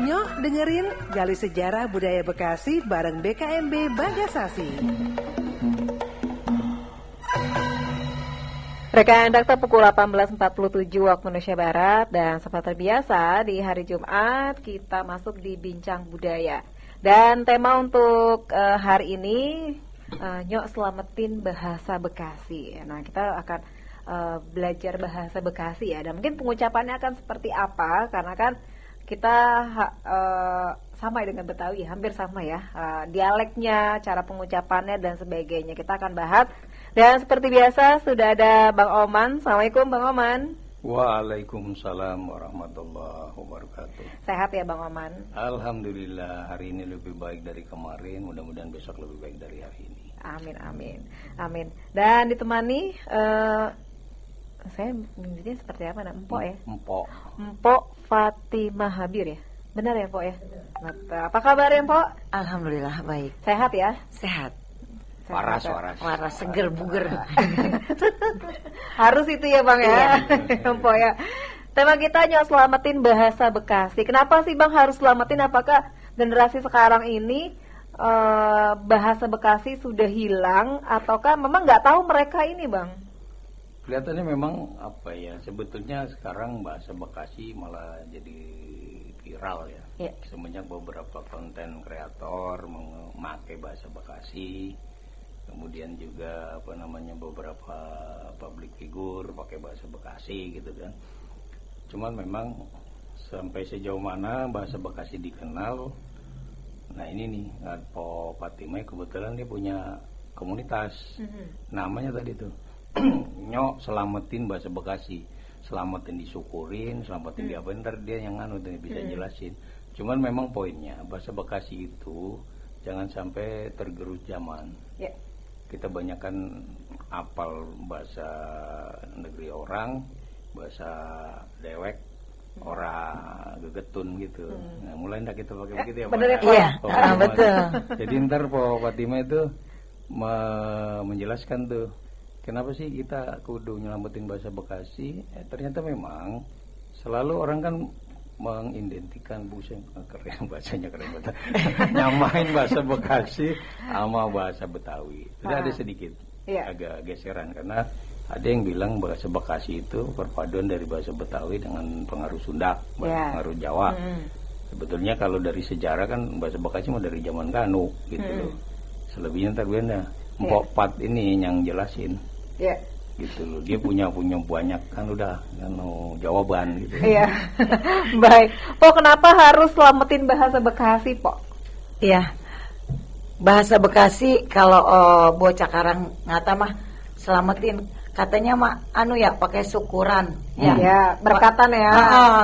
Nyok dengerin Gali Sejarah Budaya Bekasi bareng BKMB Bagasasi. Rekan Dakta pukul 18.47 waktu Indonesia Barat. Dan seperti biasa di hari Jumat kita masuk di Bincang Budaya. Dan tema untuk hari ini Nyok selamatin bahasa Bekasi. Nah, kita akan belajar bahasa Bekasi ya. Dan mungkin pengucapannya akan seperti apa, karena kan kita sama dengan Betawi, hampir sama ya, dialeknya, cara pengucapannya dan sebagainya kita akan bahas. Dan seperti biasa sudah ada Bang Oman. Assalamualaikum Bang Oman. Waalaikumsalam warahmatullahi wabarakatuh. Sehat ya Bang Oman? Alhamdulillah, hari ini lebih baik dari kemarin. Mudah-mudahan besok lebih baik dari hari ini. Amin, amin, amin. Dan ditemani saya menyebutnya seperti apa? Empok ya? Empok Fatimah Habir ya? Benar ya Empok ya? Apa kabar ya Empok? Alhamdulillah baik. Sehat ya? Sehat. Waras. Seger buger. Harus itu ya Bang ya? Empok ya. Tema kita Nyok selamatin bahasa Bekasi. Kenapa sih Bang harus selamatin? Apakah generasi sekarang ini bahasa Bekasi sudah hilang, ataukah memang nggak tahu mereka ini Bang? Kelihatannya memang apa ya, sebetulnya sekarang bahasa Bekasi malah jadi viral ya. Semenjak beberapa konten kreator memakai bahasa Bekasi, kemudian juga beberapa public figure pakai bahasa Bekasi gitu kan. Cuman memang sampai sejauh mana bahasa Bekasi dikenal. Nah ini nih, Po Fatimah kebetulan dia punya komunitas. Namanya tadi tuh Nyok selamatin bahasa Bekasi. Selamatin disyukurin, selamatin diapain, ntar dia yang bisa jelasin. Cuman memang poinnya bahasa Bekasi itu jangan sampai tergerus zaman. Kita banyakkan apal bahasa negeri orang, bahasa dewek, orang gegetun gitu. Nah, mulai ndak kita pakai begitu ya Pak? Benar ya Pak? Iya, betul. Jadi ntar Po Fatimah itu menjelaskan tuh kenapa sih kita kudu nyelamatin bahasa Bekasi. Ternyata memang selalu orang kan mengidentikan keren bahasanya keren banget. Nyamain bahasa Bekasi sama bahasa Betawi. Tidak ada sedikit agak geseran, karena ada yang bilang bahasa Bekasi itu perpaduan dari bahasa Betawi dengan pengaruh Sunda, pengaruh Jawa. Sebetulnya kalau dari sejarah kan bahasa Bekasi mau dari zaman Kanu gitu loh. Selebihnya ntar Mpok Pat ini yang jelasin. Gitu loh, dia punya banyak kan udah jawaban gitu. Baik. Pok, kenapa harus selamatin bahasa Bekasi, Pok? Iya. Bahasa Bekasi kalau bocah karang ngata mah selamatin, katanya mah pakai syukuran. Berkatan ya.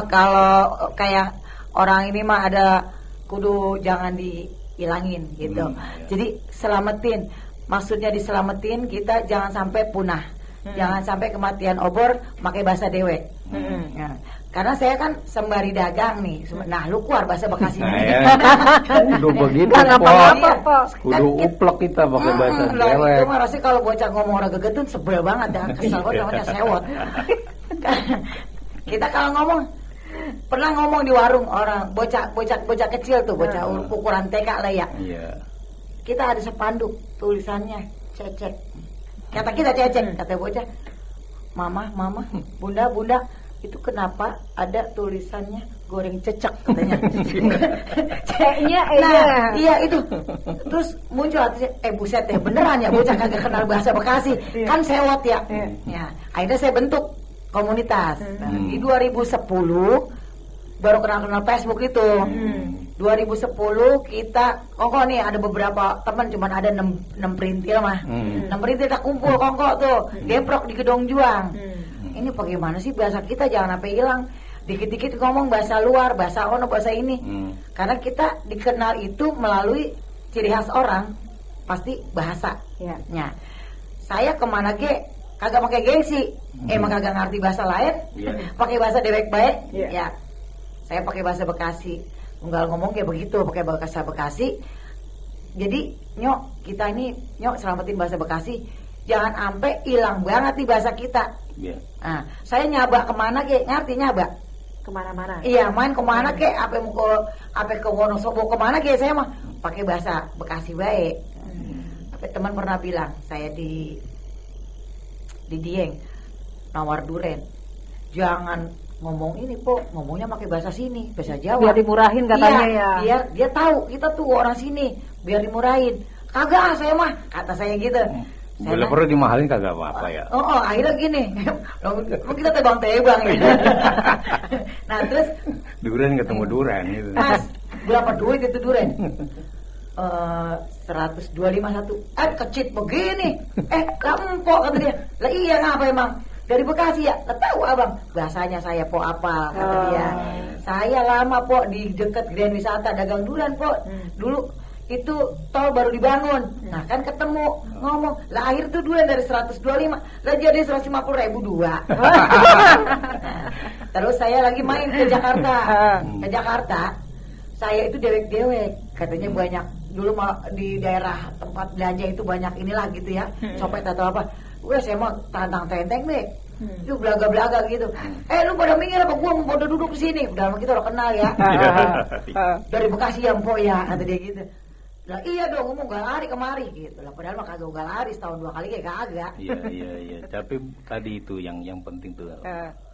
Kalau kayak orang ini mah ada kudu jangan dihilangin gitu. Jadi selamatin, maksudnya diselamatin kita jangan sampai punah. Jangan sampai kematian obor pakai bahasa dewek. Karena saya kan sembari dagang nih. Nah, lu keluar bahasa Bekasi. Kudu begitu, kudu uplek kita pakai bahasa dewek. Itu mah rasanya kalau bocah ngomong orang gegetun sebel banget dah, kesel banget namanya sewot. Kita kalau pernah ngomong di warung orang bocah kecil tuh, bocah ukuran TK lah ya. Kita ada spanduk tulisannya cecek. Kata kita cecek, kata bocah, mama, bunda, itu kenapa ada tulisannya goreng cecek katanya. Ceknya iya itu. Terus muncul hati, buset ya beneran ya bocah kagak kenal bahasa Bekasi. Kan sewot ya. Ya, akhirnya saya bentuk komunitas. Di 2010 baru kenal Facebook itu. 2010 kita kongko nih ada beberapa teman, cuman ada 6 perintil mah. 6 perintil tak kumpul kongko tuh, deprok di Gedong Juang. Ini bagaimana sih bahasa kita jangan sampai hilang. Dikit-dikit ngomong bahasa luar, bahasa ono, bahasa ini. Karena kita dikenal itu melalui ciri khas orang, pasti bahasa. Ya. Saya kemana kagak pakai gengsi. Emang kagak ngerti bahasa lain. Pakai bahasa dewek baik. Ya. Saya pakai bahasa Bekasi. Unggal ngomong kayak begitu, pakai bahasa Bekasi. Jadi kita ini selamatin bahasa Bekasi, jangan sampai hilang banget nih bahasa kita. Nah, saya nyaba kemana ngerti nyaba? kemana-mana. Iya, main kemana kek, apa ke Wonosobo kemana kek, saya mah pakai bahasa Bekasi baik. Tapi teman pernah bilang, saya di Dieng nawar duren, jangan ngomong ini po, ngomongnya pakai bahasa sini, bahasa Jawa. Biar dimurahin katanya ya. Biar dia tahu kita tuh orang sini, biar dimurahin. Kagak, saya mah, kata saya gitu. Bila perlu dimahalin kagak apa-apa ya. Akhirnya gini, kita tebang-tebang ya. Nah terus Duren ketemu duren gitu. Mas, berapa duit itu duren? 125 satu. Kecit begini. Empok kata dia. Lah iya ngapa emang? Dari Bekasi ya? Lah tahu abang. Bahasanya saya po apa kata dia. Saya lama po di dekat Grand Wisata dagang duren po. Dulu itu tol baru dibangun. Nah kan ketemu ngomong. Lah akhir tuh duren dari 125 lah jadi 150.000 dua. Terus saya lagi main ke Jakarta. Ke Jakarta saya itu dewek-dewek. Katanya banyak dulu di daerah tempat belanja itu banyak inilah gitu ya, copet atau apa. Saya mau tantang-tenteng deh. Itu belaga-belaga gitu. Lu pada minggir apa gua mau duduk di sini? Udah kita udah kenal ya. Dari Bekasi ya Mpok ya, kata dia gitu. Lah iya dong, ngomong gak lari kemari gitu lah. Padahal mah kagak gak lari, setahun 2 kali kayak kagak. Iya. Tapi tadi itu yang penting tuh,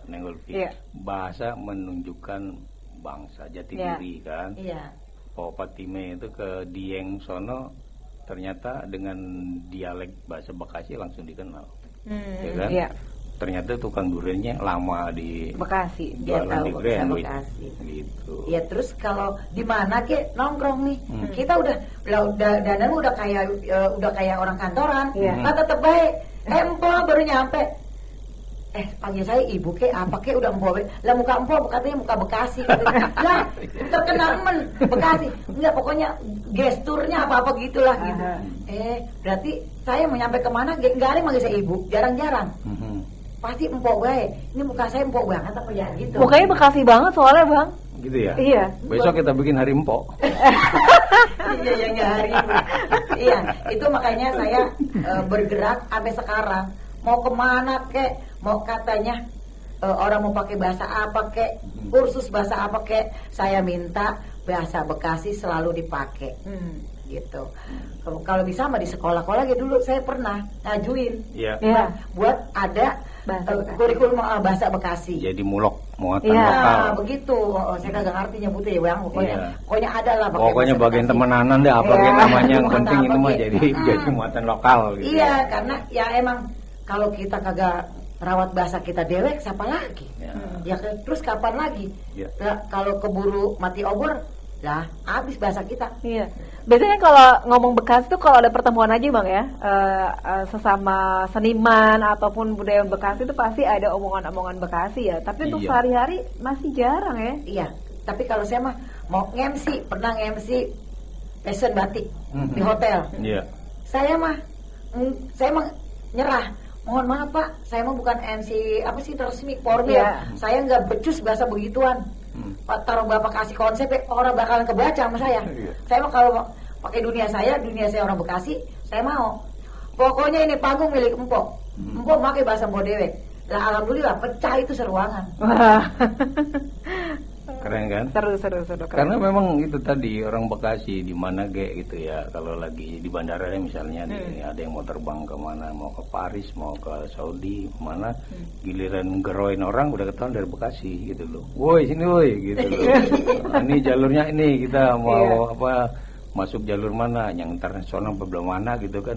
Neng Ulfi. Bahasa menunjukkan bangsa jati diri kan. Iya. Patime itu ke Dieng sono ternyata dengan dialek bahasa Bekasi langsung dikenal. Ya kan? Iya. Ternyata tukang durennya lama di Bekasi, dia tahu bahasa Bekasi. Gitu. Ya terus kalau di mana ke nongkrong nih, kita udah dandan udah kayak orang kantoran, tetep baik. Empok baru nyampe. Panggil saya ibu ke apa ke udah empok. Lah muka empok katanya muka Bekasi. Lah terkenal Bekasi. Enggak pokoknya gesturnya apa gitulah gitu. Berarti saya mau nyampe kemana enggak ada yang manggil saya ibu, jarang-jarang. Pasti empok baik. Ini muka saya empok banget apa ya gitu. Mukanya Bekasi banget soalnya bang. Gitu ya. Iya. Besok kita bikin hari empok. Iya enggak hari ibu. Iya itu makanya saya bergerak sampai sekarang. Mau kemana kek, mau katanya orang mau pakai bahasa apa kek, kursus bahasa apa kek, saya minta bahasa Bekasi selalu dipakai, gitu. Kalau bisa mah di sekolah-sekolah gitu dulu saya pernah ngajuin, buat ada kurikulum bahasa Bekasi. Jadi mulok muatan lokal. Begitu. Saya kagak ngerti nyebutnya ya bang. Pokoknya ada lah. Pokoknya bagian temenanan deh, apa namanya yang penting itu mah jadi muatan lokal. Gitu. Iya, karena ya emang kalau kita kagak rawat bahasa kita dewek, siapa lagi? Ya terus kapan lagi? Kalau keburu mati obor, lah habis bahasa kita. Iya. Biasanya kalau ngomong Bekasi tuh kalau ada pertemuan aja bang ya, sesama seniman ataupun budayawan Bekasi itu pasti ada omongan-omongan Bekasi ya. Tapi untuk sehari-hari masih jarang ya. Iya. Tapi kalau saya mah mau nge-MC, pernah nge-MC fashion batik di hotel. Iya. Saya mah nyerah. Mohon maaf Pak, saya mah bukan MC apa sih resmi formil. Saya nggak becus bahasa begituan. Pak taruh Bapak kasih konsep orang bakalan kebaca sama saya. Saya mah kalau pakai dunia saya orang Bekasi, saya mau. Pokoknya ini panggung milik Empok. Empok pakai bahasa Empok dewek. Lah alhamdulillah pecah itu seruangan. Keren kan? Seru. Keren. Karena memang itu tadi orang Bekasi di mana gitu ya. Kalau lagi di bandara misalnya ada yang mau terbang ke mana, mau ke Paris, mau ke Saudi, mana giliran geroin orang udah ketahuan dari Bekasi gitu loh. Woi sini woi gitu loh. Ini jalurnya ini kita mau masuk jalur mana, yang internasional apa belum mana gitu kan.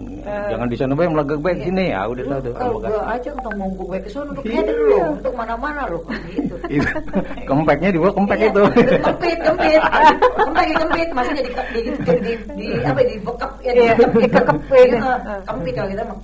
Jangan di sana bae melagak baik sini ya udah tahu tuh. Kalau gua aja untuk mau gue ke sana untuk header loh, untuk mana-mana loh gitu. Kempeknya di bawah kempek itu. Kempit, masih di apa di bekap ya dikekep kempit kalau kita mah.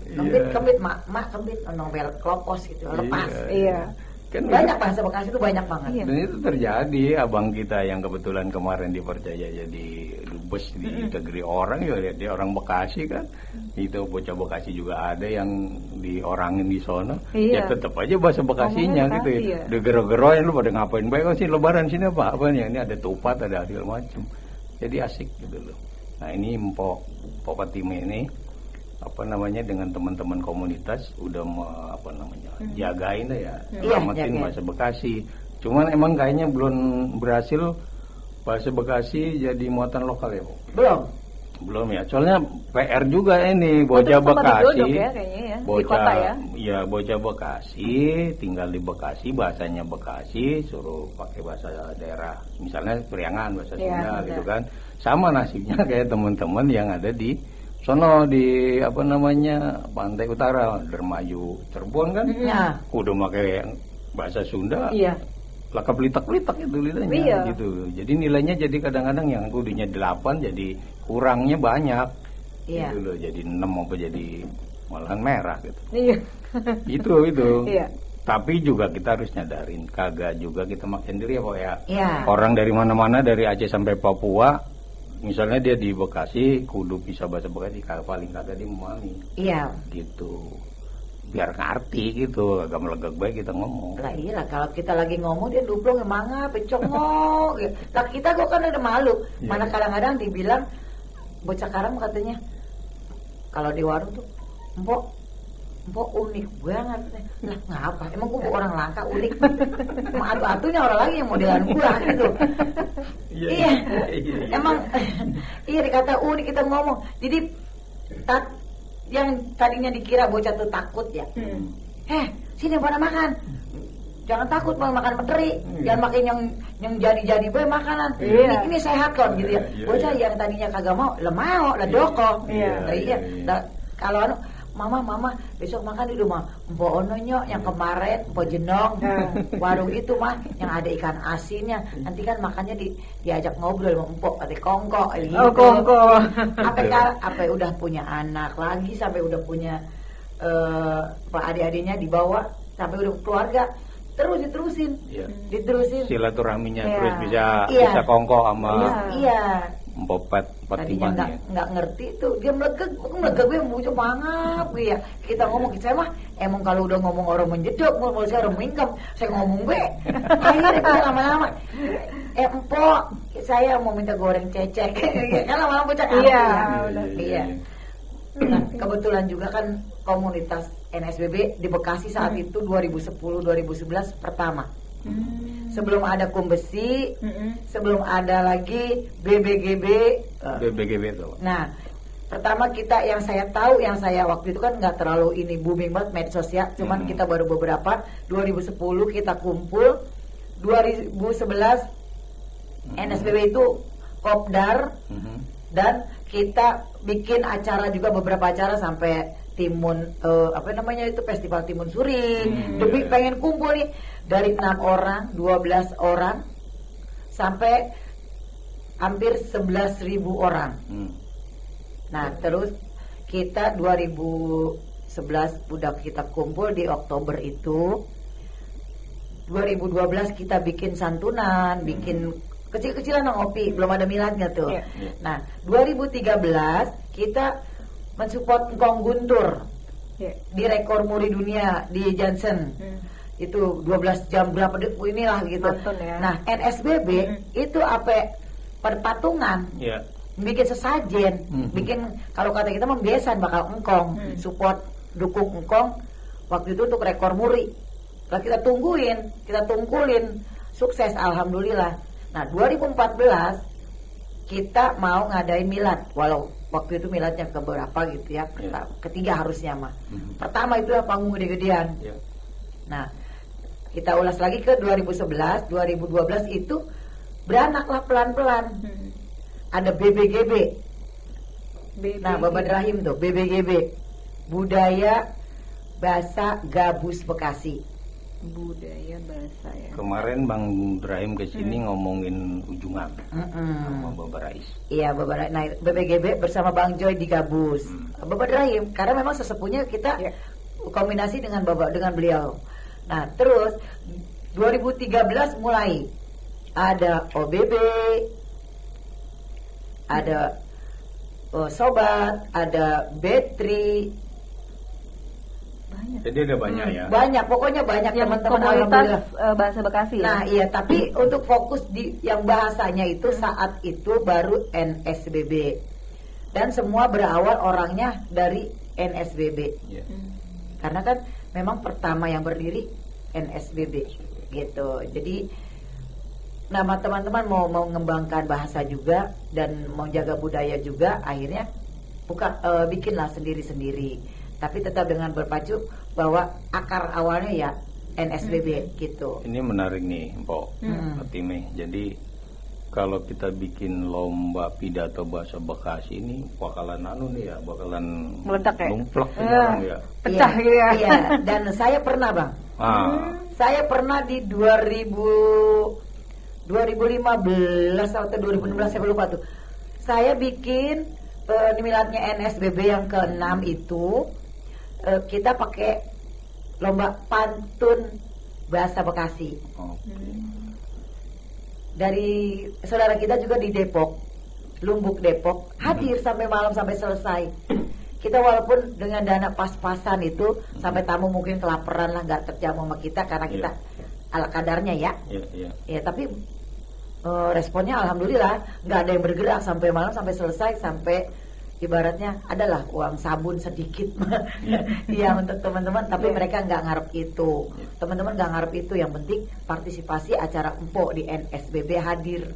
Kempit nongbel klopos gitu lepas. Iya. Kan banyak bahasa Bekasi itu banyak banget. Dan itu terjadi abang kita yang kebetulan kemarin dipercaya jadi dubes di negeri orang ya lihat dia orang Bekasi kan. Itu bocah Bekasi juga ada yang diorangin di sono. Ya tetap aja bahasa Bekasinya gitu ya. Udah gero-geroin lu pada ngapain baik sih lebaran sini apa ya ini ada tupat ada segala macam. Jadi asik gitu loh. Nah ini Mpok Patime ini dengan teman-teman komunitas udah jagain deh ya, selamatin bahasa Bekasi. Cuman emang kayaknya belum berhasil bahasa Bekasi jadi muatan lokal ya, Bu? Belum ya. Soalnya PR juga ini bocah Bekasi. Ya, kayaknya ya. Bocah, di kota ya. Ya, bocah Bekasi tinggal di Bekasi, bahasanya Bekasi, suruh pakai bahasa daerah. Misalnya Priangan, bahasa Sunda gitu kan. Sama nasibnya kayak teman-teman yang ada di sono di Pantai Utara, Dermayu, Cirebon kan. Udah pakai bahasa Sunda. Iya. Lakap litak-litak itu lidahnya gitu. Jadi nilainya jadi kadang-kadang yang kudunya 8 jadi kurangnya banyak. Gitu loh, jadi 6 apa jadi malahan merah gitu. Iya. Itu. Iya. Tapi juga kita harus nyadarin kagak juga kita makin sendiri ya, Pak ya. Iya. Orang dari mana-mana dari Aceh sampai Papua, misalnya dia di Bekasi kudu bisa bahasa Bekasi, paling kagak dia memahami. Iya. Gitu. Biar ngerti gitu, agak melegak baik kita ngomong. Lah iyalah, kalau kita lagi ngomong dia duplong emangnya becongok. Lah kita kok kan ada malu. Mana kadang-kadang dibilang bocah Karam katanya kalau di warung tuh, Mpok unik banget. Lah ngapa? Emang gua orang langka unik. Emang atu-atunya orang lagi yang modelan gua gitu. Iya. Emang iya dikata unik kita ngomong. Jadi yang tadinya dikira bocah tuh takut ya. Sini pada makan. Jangan takut mau makan menteri. Jangan makan yang jadi-jadi bae makanan. Ini sehat kok gitu ya. Bocah yang tadinya kagak mau, mau lah doko. Iya. Kalau Mama besok makan di rumah Mpok Ono nyok yang kemarin Mpok Jenong warung itu mah yang ada ikan asinnya, nanti kan makannya diajak ngobrol sama Mpok kata kongko gitu. Apa udah punya anak lagi sampai udah punya adik-adiknya dibawa sampai udah keluarga terus diterusin silaturahminya terus bisa kongko sama Mpopet tadinya nggak ngerti tuh dia melegak gue muncul banget ya. Kita ngomong saya mah emang kalau udah ngomong orang menjedok mau saya orang mingkem saya ngomong gue akhirnya kita lama-lama Mpok saya mau minta goreng cecek kan lama-lama bocah iya. Nah, kebetulan juga kan komunitas NSBB di Bekasi saat itu 2010-2011 pertama. Sebelum ada Kumbesi, sebelum ada lagi BBGB itu. Nah, pertama kita yang saya tahu, yang saya waktu itu kan nggak terlalu ini booming banget medsos ya, cuman kita baru beberapa. 2010 kita kumpul, 2011 NSBB itu kopdar, dan kita bikin acara juga beberapa acara sampai Timun festival Timun Suri. Demi pengen kumpul nih dari 6 orang, 12 orang sampai hampir 11.000 orang. Nah, terus kita 2011 udah kita kumpul di Oktober itu. 2012 kita bikin santunan, bikin kecil-kecilan ngopi, belum ada miladnya tuh. Nah, 2013 kita mensupport Ngkong Guntur di rekor muri dunia di Johnson. Itu 12 jam berapa inilah gitu. Nah, NSBB itu apa perpatungan. Bikin sesajen, bikin kalau kata kita membiasan bakal engkong, support dukung engkong waktu itu untuk rekor muri. Lah kita tungkulin sukses alhamdulillah. Nah, 2014 kita mau ngadain milad, walau waktu itu miladnya keberapa gitu ya, ketiga harusnya mah. Pertama itu panggung gede-gedean. Nah, kita ulas lagi ke 2011, 2012 itu beranaklah pelan-pelan. Ada BBGB. Nah, Bapak Rahim tuh BBGB, Budaya Bahasa Gabus Bekasi. Budaya bahasa ya. Kemarin Bang Rahim kesini ngomongin ujungan sama Bapak Rais. Iya, Bapak Rais. Nah, BBGB bersama Bang Joy di Gabus. Bapak Rahim, karena memang sesepuhnya kita kombinasi dengan beliau. Nah, terus 2013 mulai ada OBB, ada Sobat, ada Betri. Jadi ada banyak ya. Banyak, pokoknya banyak teman-teman komunitas bahasa Bekasi ya. Nah, iya, tapi untuk fokus di yang bahasanya itu saat itu baru NSBB. Dan semua berawal orangnya dari NSBB. Karena kan memang pertama yang berdiri NSBB. gitu. Jadi nama teman-teman mau mengembangkan bahasa juga dan mau jaga budaya juga, akhirnya bikinlah sendiri-sendiri. Tapi tetap dengan berpacu bahwa akar awalnya ya NSBB gitu. Ini menarik nih, Mpok Fatime. Jadi kalau kita bikin lomba pidato bahasa Bekasi ini bakalan bakalan meledak ya, lumplak ya. Pecah gitu ya. Iya, dan saya pernah Bang. Saya pernah di 2015 atau 2016 saya lupa tuh. Saya bikin miladnya NSBB yang ke-6 itu kita pakai lomba pantun bahasa Bekasi. Dari saudara kita juga di Depok, Lumbuk Depok, hadir sampai malam sampai selesai. Kita walaupun dengan dana pas-pasan itu sampai tamu mungkin kelaparan lah, nggak terjamu sama kita karena kita ala kadarnya ya. Ya tapi responnya alhamdulillah nggak ada yang bergerak sampai malam sampai selesai, sampai ibaratnya adalah uang sabun sedikit ya untuk teman-teman, tapi mereka nggak ngarep itu. Teman-teman nggak ngarep itu, yang penting partisipasi acara empok di NSBB hadir.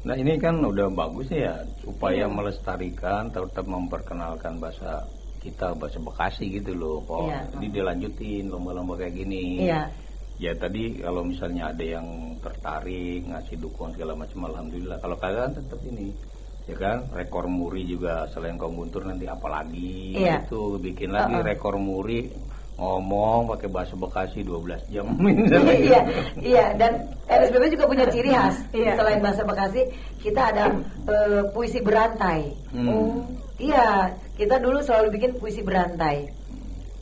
Nah ini kan udah bagus ya, upaya melestarikan, tetap memperkenalkan bahasa kita, bahasa Bekasi gitu loh, Pak. Jadi dilanjutin lomba-lomba kayak gini. Ya tadi kalau misalnya ada yang tertarik ngasih dukungan segala macam, alhamdulillah. Kalau kalian tetap ini, ya kan, rekor muri juga selain Kombuntur nanti apalagi itu bikin lagi rekor muri ngomong pakai bahasa Bekasi 12 jam. Iya, dan RSBB juga punya ciri khas. Selain bahasa Bekasi, kita ada puisi berantai. Iya, kita dulu selalu bikin puisi berantai.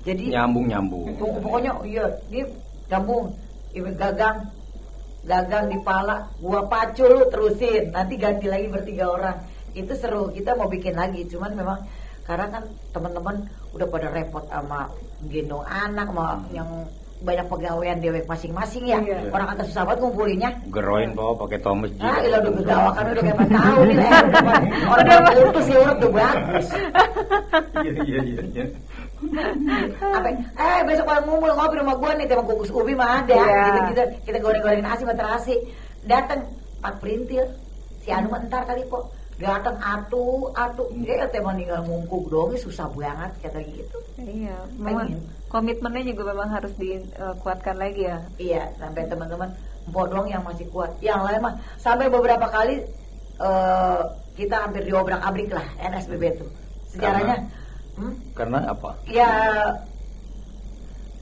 Jadi nyambung. Pokoknya ini nyambung. Gagang di pala, gua pacu lu terusin, nanti ganti lagi bertiga orang. Itu seru, kita mau bikin lagi, cuman memang karena kan teman-teman udah pada repot sama gendong anak, sama yang banyak pegawaian dewek masing-masing ya. Orang kata susah banget ngumpulinnya. Geroin bawa pakai tombes juga. Ilah udah gegawakan udah kayak tahun nih. Orang udah putus sih urut tuh bagus. Iya. Besok kalau ngumpul ngopi rumah gua nih, tema kukus ubi mah ada. Kita goreng-gorengin nasi sama terasi. Datang 4 perintil. Si Anu entar kali kok. Datang atu. Dia tema ninggal mungkuk dong, susah banget kata gitu. Iya, memang komitmennya juga memang harus dikuatkan lagi ya. Iya, sampai teman-teman empok doang yang masih kuat. Yang lain mah sampai beberapa kali kita hampir diobrak-abrik lah NSBB itu. Sejarahnya karena apa? Ya,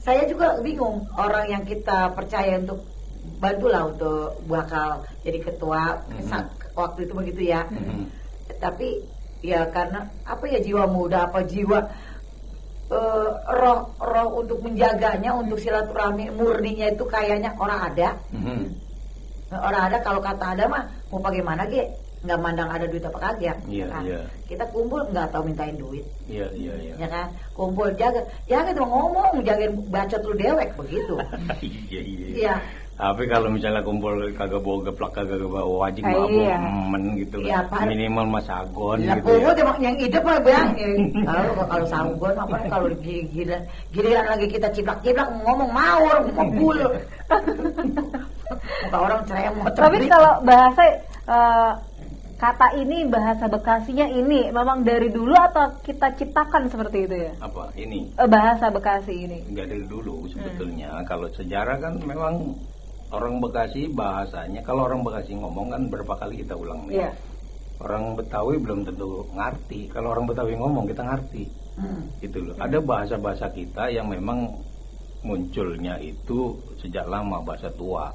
saya juga bingung. Orang yang kita percaya untuk bantulah untuk bakal jadi ketua waktu itu begitu ya. Tapi ya karena apa ya, jiwa muda, apa jiwa roh untuk menjaganya, untuk silaturahmi murninya itu kayaknya orang ada. Orang ada, kalau kata ada mah mau bagaimana nggak mandang ada duit apa kagak. Kita kumpul nggak tahu mintain duit. Iya. Ya kan, kumpul jaga cuma ngomong, jagain bacot lu dewek begitu. Iya. Tapi kalau misalnya kumpul kagak bawa geplak, kagak bawa wajik, men gitu kan. Minimal mas sagon gitu. Lah emang yang hidup mah Bang. Kalau sagon apa kalau giliran lagi kita ciplak-ciplak ngomong mawur, ngobul. Muka orang ceremot. Tapi kalau bahasa kata ini, bahasa Bekasinya ini memang dari dulu atau kita ciptakan seperti itu ya? Apa ini? Bahasa Bekasi ini. Enggak dari dulu sebetulnya. Kalau sejarah kan memang orang Bekasi bahasanya, kalau orang Bekasi ngomong kan berapa kali kita ulang nih. Orang Betawi belum tentu ngerti. Kalau orang Betawi ngomong kita ngerti. Gitu loh. Ada bahasa-bahasa kita yang memang munculnya itu sejak lama, bahasa tua.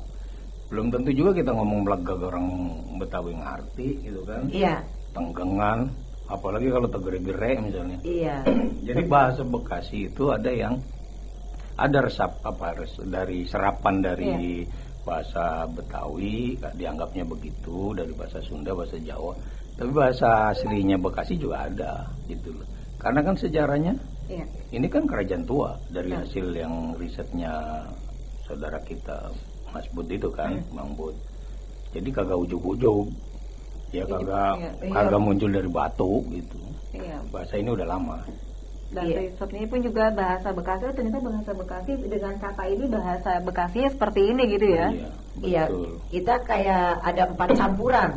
Belum tentu juga kita ngomong belegag orang Betawi ngerti gitu kan. Tenggengan, apalagi kalau tegere-gere misalnya. Jadi bahasa Bekasi itu ada yang ada dari serapan dari bahasa Betawi, dianggapnya begitu, dari bahasa Sunda, bahasa Jawa. Tapi bahasa aslinya Bekasi juga ada gitu loh. Karena kan sejarahnya ini kan kerajaan tua dari hasil yang risetnya saudara kita Mas Bud itu kan, Bang Bud. Jadi kagak ujug-ujug. Ya kagak muncul dari batu gitu. Bahasa ini udah lama. Dan riset ini pun juga bahasa Bekasi, ternyata bahasa Bekasi dengan kata ini bahasa Bekasinya seperti ini gitu ya. Iya, kita kayak ada 4 campuran.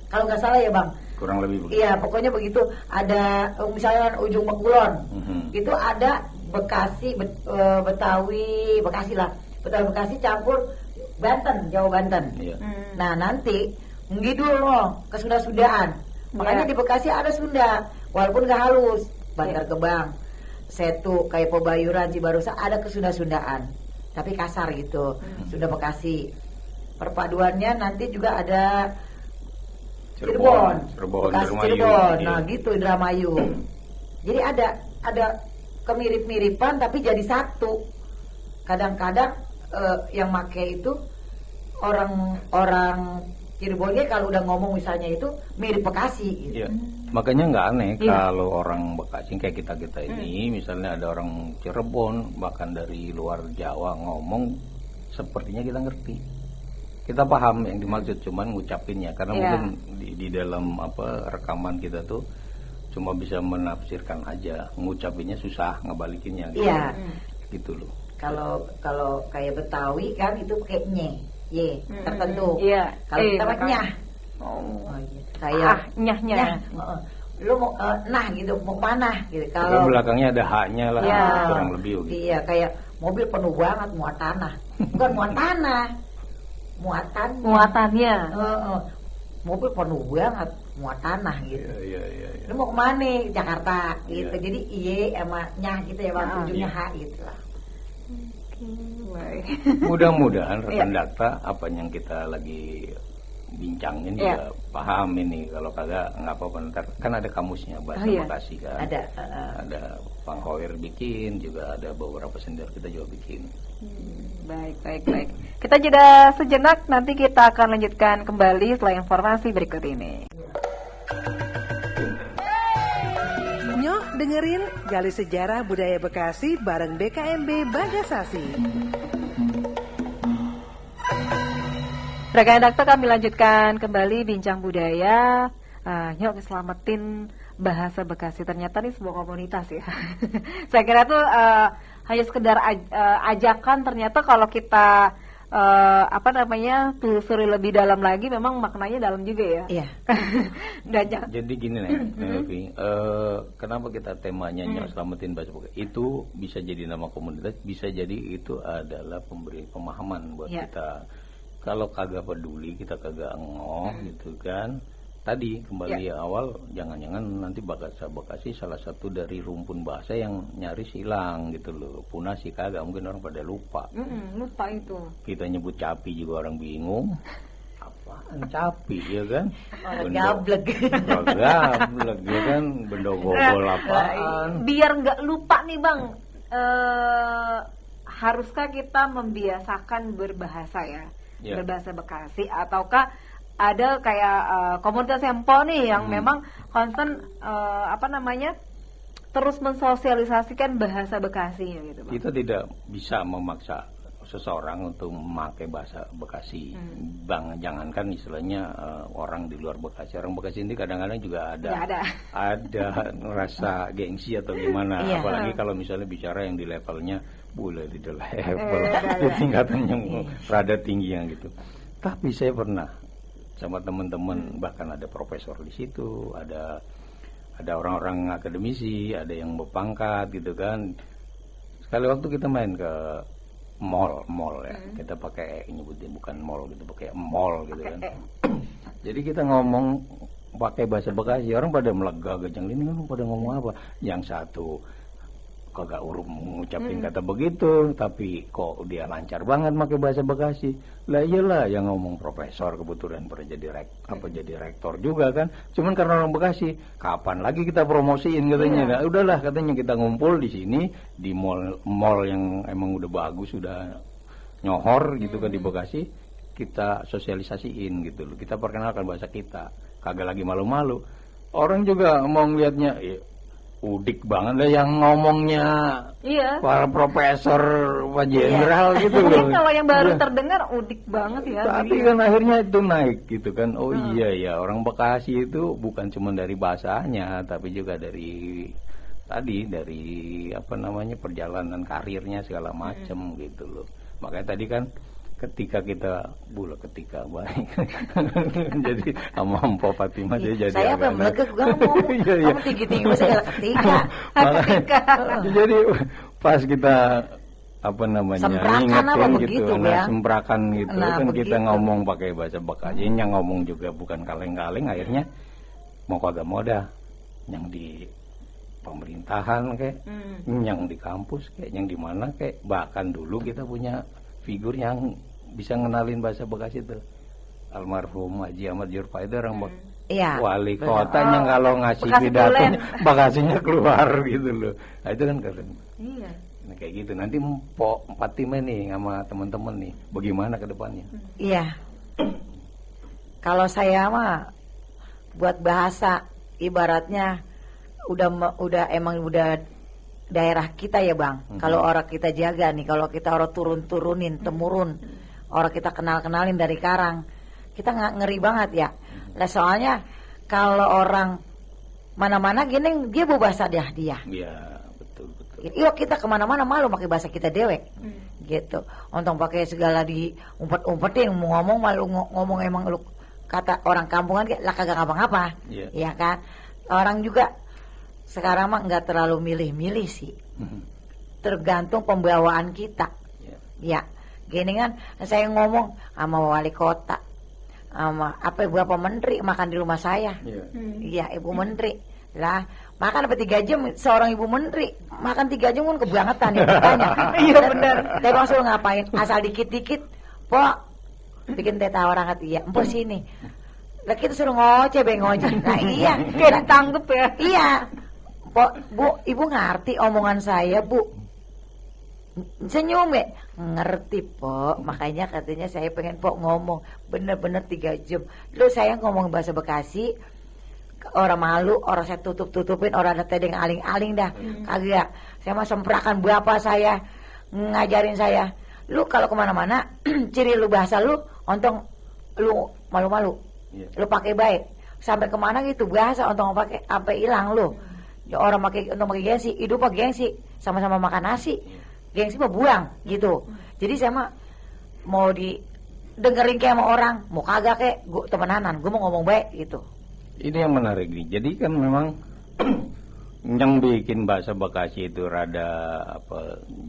Kalau nggak salah ya Bang. Kurang lebih begitu. Iya, pokoknya begitu. Ada misalnya ujung Bekulon, itu ada Bekasi, Betawi, Bekasi lah. Betawi Bekasi campur Banten, Jawa Banten. Iya. Nah nanti ngidul loh ke Sunda-Sundaan. Makanya di Bekasi ada Sunda, walaupun nggak halus. Bantar Gebang, Setu, kayak Pebayuran, Cibarusa ada ke Sunda-Sundaan, tapi kasar gitu. Sunda Bekasi. Perpaduannya nanti juga ada Cirebon, Bekasi Cirebon. Nah gitu Indramayu. Jadi ada kemirip-miripan tapi jadi satu. Kadang-kadang yang make itu orang Cirebonnya kalau udah ngomong misalnya itu mirip Bekasi gitu. Iya. Makanya nggak aneh kalau orang Bekasi kayak kita ini, misalnya ada orang Cirebon bahkan dari luar Jawa ngomong, sepertinya kita ngerti. Kita paham yang dimaksud, cuman ngucapinnya karena mungkin di dalam rekaman kita tuh cuma bisa menafsirkan aja, ngucapinnya susah, ngebalikinnya gitu. Iya. Gitu loh. Kalau kayak Betawi kan itu pakai ye tertentu. Iya. Kalau kita pakai nyah. Kayak nyahnya. Lu mau nah gitu, mau mana gitu. Kalau belakangnya ada haknya lah, kurang lebih gitu. Iya, kayak mobil penuh banget muat tanah. Bukan muat tanah. Muatannya. Mobil penuh banget muat tanah gitu. Iya. Lu mau kemana? Jakarta gitu. Jadi iye sama nyah gitu ya Bang, ujungnya H gitu lah. Mudah-mudahan rekan data apa yang kita lagi bincangin juga paham ini. Kalau kagak nggak apa-apa, ntar kan ada kamusnya bahasa Bekasi kan. Ada Bang Hoir bikin, juga ada beberapa senior kita juga bikin. Baik. Kita jeda sejenak, nanti kita akan lanjutkan kembali setelah informasi berikut ini. Nyoh dengerin Gali Sejarah Budaya Bekasi bareng BKMB Bagasasi. Rekan Dakta, kami lanjutkan kembali bincang budaya. Nyok selamatin bahasa Bekasi, ternyata ini sebuah komunitas ya. Saya kira tuh hanya sekedar ajakan, ternyata kalau kita telusuri lebih dalam lagi, memang maknanya dalam juga ya. Iya. Jadi gini nih, kenapa kita temanya Nyok selamatin bahasa Bekasi? Itu bisa jadi nama komunitas, bisa jadi itu adalah pemberi pemahaman buat kita. Kalau kagak peduli, kita kagak ngoh gitu kan. Tadi kembali awal, jangan-jangan nanti bahasa Bekasi salah satu dari rumpun bahasa yang nyaris hilang gitu loh. Punah sih kagak, mungkin orang pada lupa. Lupa itu. Kita nyebut capi juga orang bingung. Apaan capi ya kan? Gablek ya kan, bendogogol apaan. Biar nggak lupa nih Bang, haruskah kita membiasakan berbahasa berbahasa Bekasi, ataukah ada kayak komunitas Empo nih yang memang concern terus mensosialisasikan bahasa Bekasi gitu Bang? Kita tidak bisa memaksa seseorang untuk memakai bahasa Bekasi, Bang. Jangankan istilahnya orang di luar Bekasi, orang Bekasi ini kadang-kadang juga ada rasa gengsi atau gimana, apalagi kalau misalnya bicara yang di levelnya boleh di level di tingkatan yang rada tinggi yang gitu. Tapi saya pernah sama teman-teman, bahkan ada profesor di situ, ada orang-orang akademisi, ada yang berpangkat gitu kan. Sekali waktu kita main ke mall ya, kita pakai nyebutnya bukan mall gitu, pakai mall gitu kan. Jadi kita ngomong pakai bahasa Bekasi, orang pada melega gejang, ini kan pada ngomong apa? Yang satu kagak ngucapin kata begitu, tapi kok dia lancar banget pakai bahasa Bekasi. Lah iyalah, yang ngomong profesor kebetulan pernah jadi rektor juga kan. Cuman karena orang Bekasi, kapan lagi kita promosiin katanya. Nah, udahlah katanya kita ngumpul di sini di mall yang emang udah bagus, udah nyohor gitu kan di Bekasi, kita sosialisasiin gitu loh. Kita perkenalkan bahasa kita. Kagak lagi malu-malu. Orang juga mau ngelihatnya udik banget lah yang ngomongnya para profesor, Pak Jenderal gitu loh. Kalau yang baru terdengar udik banget ya. Tapi kan akhirnya itu naik gitu kan. Oh iya ya, orang Bekasi itu bukan cuma dari bahasanya, tapi juga dari tadi dari perjalanan karirnya segala macam gitu loh. Makanya tadi kan ketika baik jadi sama Mpok Fatimah dia jadi saya apa melegek kamu tinggi-tinggi segala ketika jadi pas kita ngingetin gitu semprakan gitu kan begitu. Kita ngomong pakai bahasa Bekasi, yang ngomong juga bukan kaleng-kaleng, akhirnya mau kagak mau dah yang di pemerintahan kayak yang di kampus kayak yang di mana kayak, bahkan dulu kita punya figur yang bisa ngenalin bahasa Bekasi itu, almarhum Haji Ahmad Jurfa itu orang wali kotanya kalau ngasih pidatonya Bekasinya keluar gitu loh. Nah, itu kan keren. Iya. Nah, kayak gitu. Nanti Mpok Fatimah nih sama teman-teman nih bagaimana ke depannya? Iya. Kalau saya mah buat bahasa ibaratnya udah daerah kita ya Bang. Kalau orang kita jaga nih, kalau kita orang turunin temurun, orang kita kenalin dari Karang, kita nggak ngeri banget ya. Nah, soalnya kalau orang mana-mana gini dia bawa bahasa dia. Iya, betul. Iya, kita kemana-mana malu pakai bahasa kita dewek, gitu. Untung pakai segala di umpet-umpetin, mau ngomong malu ngomong emang lu kata orang kampungan lah kagak ngapa-ngapa, ya kan. Orang juga sekarang mah nggak terlalu milih-milih sih, tergantung pembawaan kita, ya. Gini kan, saya ngomong sama wali kota, sama beberapa menteri makan di rumah saya, iya ibu menteri lah makan 3 jam seorang ibu menteri makan 3 jam kan kebangetan ya katanya. Iya benar. Tapi bang suruh ngapain? Asal dikit-dikit, Pok bikin teh tawar angkat iya, Mpok sini. Lah kita suruh ngoceh. Nah iya, kayak ditangkep ya. Iya. Pok, Bu, ibu ngerti omongan saya, Bu. Senyum ya, ngerti Pok. Makanya katanya saya pengen Pok ngomong bener-bener 3 jam. Lu saya ngomong bahasa Bekasi, orang malu, orang saya tutupin, orang ada tedeng aling-aling dah. Kagak, saya mah semprakan bapak saya ngajarin saya. Lu kalau kemana-mana, ciri lu bahasa lu, ontong lu malu-malu. Lu pakai baik. Sampai kemana gitu bahasa ontong pakai apa hilang lu. Ya orang pakai untuk pakai gengsi, hidup pakai gengsi, sama-sama makan nasi. Gengsi mah buang gitu. Jadi saya mah mau dengerin kayak sama orang, mau kagak kayak gua temenanan, gua mau ngomong baik gitu. Ini yang menarik nih. Jadi kan memang yang bikin bahasa Bekasi itu rada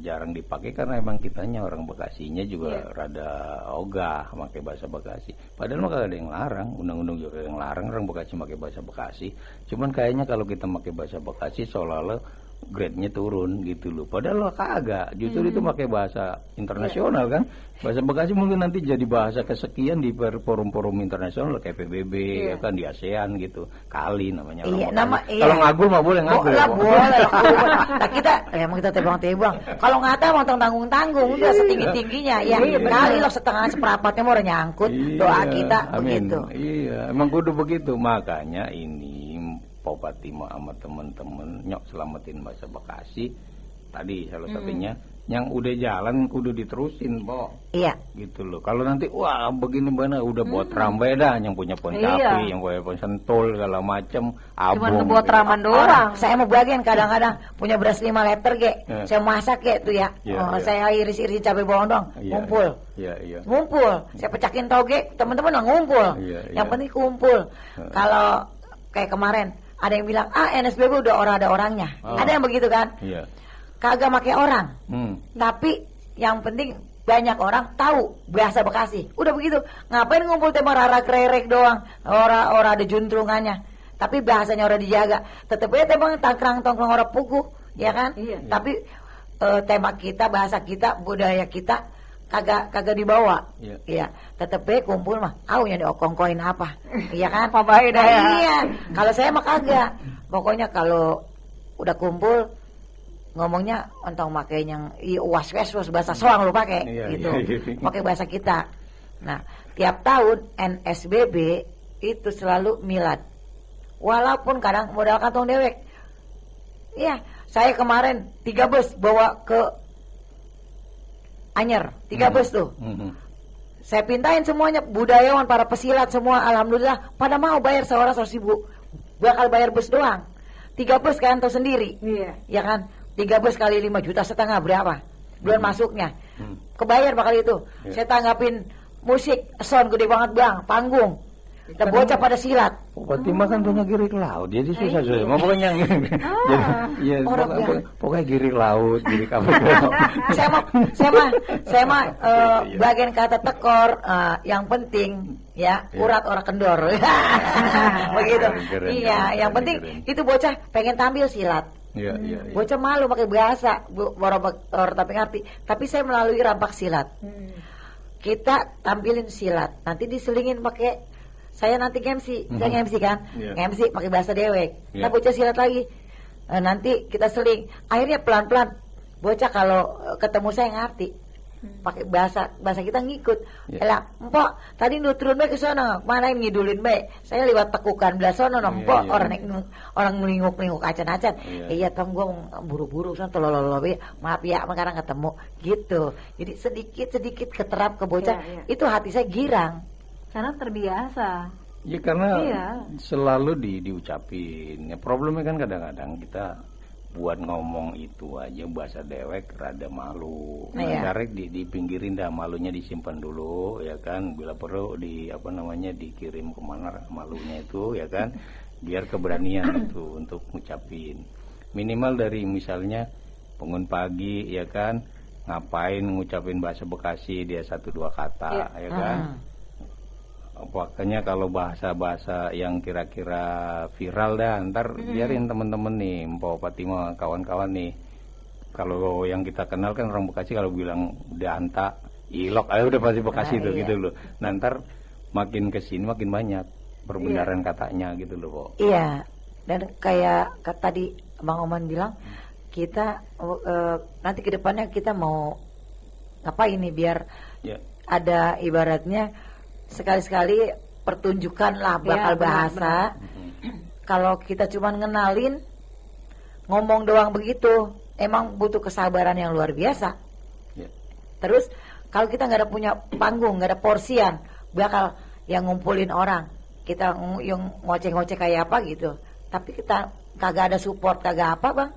jarang dipakai karena emang kitanya orang Bekasinya juga rada ogah pakai bahasa Bekasi. Padahal mah kagak ada yang larang, undang-undang juga yang larang orang Bekasi pakai bahasa Bekasi. Cuman kayaknya kalau kita pakai bahasa Bekasi seolah-olah grade-nya turun gitu loh. Padahal kagak. Justru itu pakai bahasa internasional kan. Bahasa Bekasi mungkin nanti jadi bahasa kesekian di forum-forum internasional kayak PBB ya kan, di ASEAN gitu. Kali namanya. Kalau ngagul mah boleh ngagul. Boleh. Nah kita emang kita tebang-tebang. Kalau ngata mau tanggung-tanggung udah setinggi-tingginya ya. Kali lo setengah seperapatnya mau nyangkut. Doa kita begitu. Iya, emang kudu begitu. Makanya ini Mpok Fatimah sama temen-temen nyok selamatin bahasa Bekasi tadi salah satunya yang udah jalan kudu diterusin Pok. Iya. Gitu loh. Kalau nanti wah begini mana udah buat rambai dah yang punya pon capi, yang punya pon sentul segala macem abong. Cuma buat raman doang. Saya mau bagian kadang-kadang punya beras 5 liter saya masak tuh ya. Saya iris-iris cabai bawang dong, ngumpul. Iya. Ngumpul. Saya pecakin toge, teman-teman lah ngumpul. Yang penting kumpul. Kalau kayak kemarin ada yang bilang, NSBB udah ada orangnya. Ada yang begitu kan? Iya. Kagak pakai orang. Tapi yang penting banyak orang tahu bahasa Bekasi. Udah begitu. Ngapain ngumpul tema rara krerek doang? Ora ada juntrungannya. Tapi bahasanya orang dijaga. Tetep aja tema tangkrang-tongkrong orang pugu, ya kan? Iya. Tapi tema kita, bahasa kita, budaya kita kagak dibawa. Iya. Tetep aja kumpul mah. Yang diokongkoin apa? Iya kan? Apa baik dah ya. Iya. Kalau saya mah kagak. Pokoknya kalau udah kumpul ngomongnya ontong make yang was bahasa soang lu pakai gitu. Pakai bahasa kita. Nah, tiap tahun NSBB itu selalu milad. Walaupun kadang modal kantong dewek. Iya, saya kemarin 3 bus bawa ke Anyer, 3 bus tuh. Saya pintain semuanya, budayawan, para pesilat semua, alhamdulillah pada mau bayar seorang 100.000. Bakal bayar bus doang. 3 bus kan tahu sendiri. Iya. Ya kan? 3 bus kali 5,5 juta berapa? Bulan masuknya. Kebayar bakal itu. Saya tanggapin musik, sound gede banget bang, panggung. Udah bocah pada silat. Fatimah kan punya girik laut, jadi susah. Mau pokoknya jadi, ya, pokoknya girik laut, girik apa? saya mah bagian kata tekor, yang penting ya urat orang kendor. Begitu. Iya, yang penting itu bocah pengen tampil silat. Iya. Bocah malu pakai bahasa, orang tapi ngerti. Tapi saya melalui rampak silat. Kita tampilin silat, nanti diselingin pakai saya nanti MC, saya MC kan, MC pakai bahasa dewek. Nah bocah silat lagi, nanti kita seling. Akhirnya pelan-pelan, bocah kalau ketemu saya ngerti, pakai bahasa kita ngikut. Elah, empok, tadi nuturun bae ke sana, mana yang ngidulin bae. Saya lewat tekukan belah sono, empok orang melinguk-linguk acan-acan. Iya, tong gua buru-buru sana tolololo bae. Maaf ya, sekarang ketemu gitu. Jadi sedikit keterap ke bocah, itu hati saya girang. Karena terbiasa. Ya karena selalu diucapin. Ya, problemnya kan kadang-kadang kita buat ngomong itu aja bahasa dewek rada malu. Direct dipinggirin dah, malunya disimpan dulu ya kan. Bila perlu dikirim kemana malunya itu ya kan. Biar keberanian itu untuk ngucapin. Minimal dari misalnya bangun pagi ya kan, ngapain ngucapin bahasa Bekasi dia 1-2 kata ya kan. Makanya kalau bahasa-bahasa yang kira-kira viral dah, ntar biarin temen-temen nih, Mpok Fatimah, kawan-kawan nih. Kalau yang kita kenal kan orang Bekasi kalau bilang Danta, Ilok, udah pasti Bekasi tuh gitu loh. Nah ntar makin kesini makin banyak perbenaran katanya gitu loh, Pok. Iya, dan kayak tadi Bang Oman bilang, kita nanti ke depannya kita mau ngapain nih biar ada ibaratnya sekali-sekali pertunjukan lah bakal bahasa. Kalau kita cuma ngenalin ngomong doang begitu, emang butuh kesabaran yang luar biasa. Terus kalau kita nggak ada punya panggung, nggak ada porsian, bakal yang ngumpulin orang, kita yang ngoceh-ngoceh kayak apa gitu. Tapi kita kagak ada support, kagak apa bang,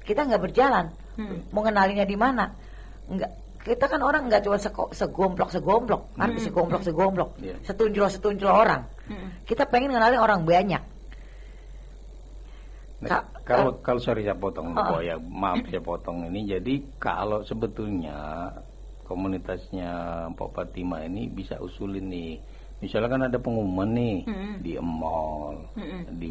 kita nggak berjalan. Mau ngenalinnya di mana? Nggak. Kita kan orang nggak cuma segomblok, kan segomblok, setunjul orang. Kita pengen ngenalin orang banyak. Nah, kalau sorry saya potong, ya maaf saya potong ini. Jadi kalau sebetulnya komunitasnya Mpok Fatimah ini bisa usulin nih. Misalnya kan ada pengumuman nih di mall, di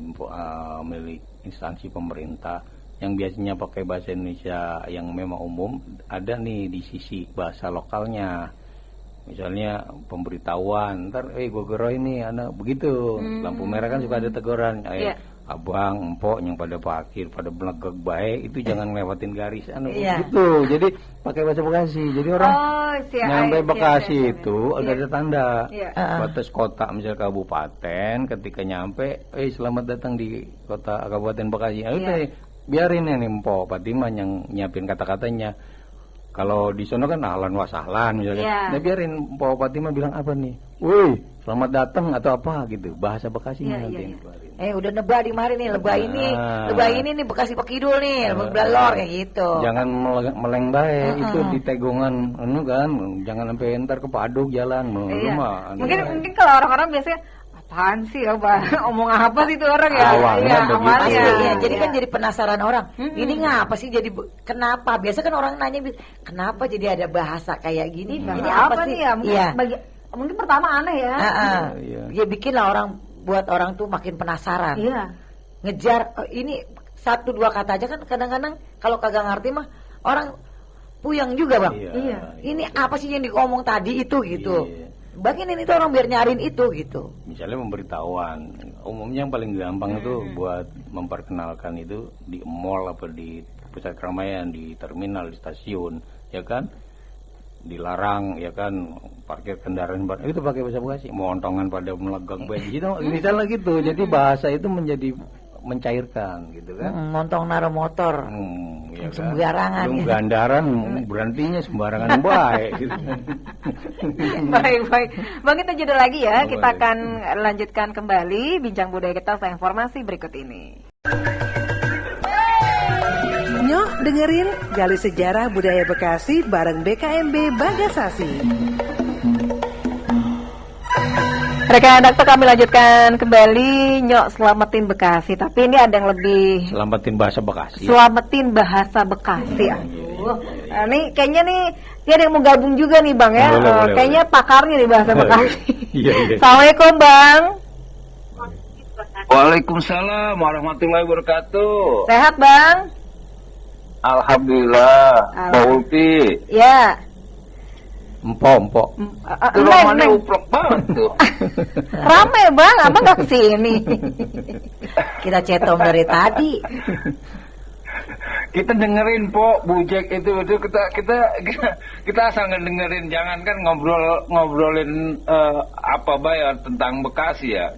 milik instansi pemerintah. Yang biasanya pakai bahasa Indonesia yang memang umum, ada nih di sisi bahasa lokalnya. Misalnya pemberitahuan, ntar gue geroy nih anak begitu. Lampu merah kan suka ada teguran, abang, empok yang pada parkir, pada belegek baik, itu jangan lewatin garis gitu. Jadi pakai bahasa Bekasi. Jadi orang nyampe Bekasi itu ada tanda batas kota, misalnya kabupaten, ketika nyampe, selamat datang di kota Kabupaten Bekasi. Biarin ya nih Mpok Fatimah yang nyiapin kata-katanya. Kalau di sono kan ahlan wa sahlan misalnya. Nah biarin Mpok Fatimah bilang apa nih? Woi, selamat datang atau apa gitu. Bahasa Bekasinya nanti keluarin. Udah nebak di mari nih, lebah ini nih Bekasi Pekidul nih, Blalor kayak gitu. Jangan meleng bae, itu di tegongan kan. Jangan sampai ntar ke Padug jalan. Mungkin kalau orang-orang biasanya apaan sih omong apa sih itu orang ya? Awalnya jadi kan jadi penasaran orang. Ini ngapa sih jadi kenapa? Biasa kan orang nanya kenapa jadi ada bahasa kayak gini? Ini apa sih? Mungkin pertama aneh ya. Ya bikinlah orang buat orang tuh makin penasaran. Ngejar ini 1-2 kata aja kan kadang-kadang kalau kagak ngerti mah orang puyeng juga bang. Ini apa sih yang diomong tadi itu gitu. Baginin itu orang biar nyariin itu gitu. Misalnya pemberitahuan, umumnya yang paling gampang itu buat memperkenalkan itu di mall apa di pusat keramaian, di terminal, di stasiun, ya kan? Dilarang, ya kan, parkir kendaraan itu pakai bahasa Bekasi. Montongan pada melegak baik gitu, misalnya gitu. Jadi bahasa itu menjadi mencairkan gitu kan. Montong naro motor. Ya sembarangan. Belum gandaran berhentinya sembarangan baik gitu. Baik. Bang, kita jeda lagi ya. Kita akan lanjutkan kembali bincang budaya kita setelah informasi berikut ini. dengerin Gali Sejarah Budaya Bekasi bareng BKMB Bagasasi. Rekan dokter, kami lanjutkan kembali. Nyok, selamatin Bekasi. Tapi ini ada yang lebih... Selamatin bahasa Bekasi. Selamatin bahasa Bekasi. Aduh. Nah, ini kayaknya nih, dia ada yang mau gabung juga nih Bang ya. Boleh. Kayaknya pakarnya di bahasa Bekasi. Iya. Assalamualaikum Bang. Waalaikumsalam warahmatullahi wabarakatuh. Sehat Bang? Alhamdulillah. Mbak Ulfi. Ya. Empok. Rumahnya uplek banget tuh. Rame Bang, abang gak kesini. Kita cetong dari tadi. Kita dengerin Bujek itu kita asal dengerin, jangan kan ngobrolin apa bayar tentang Bekasi ya.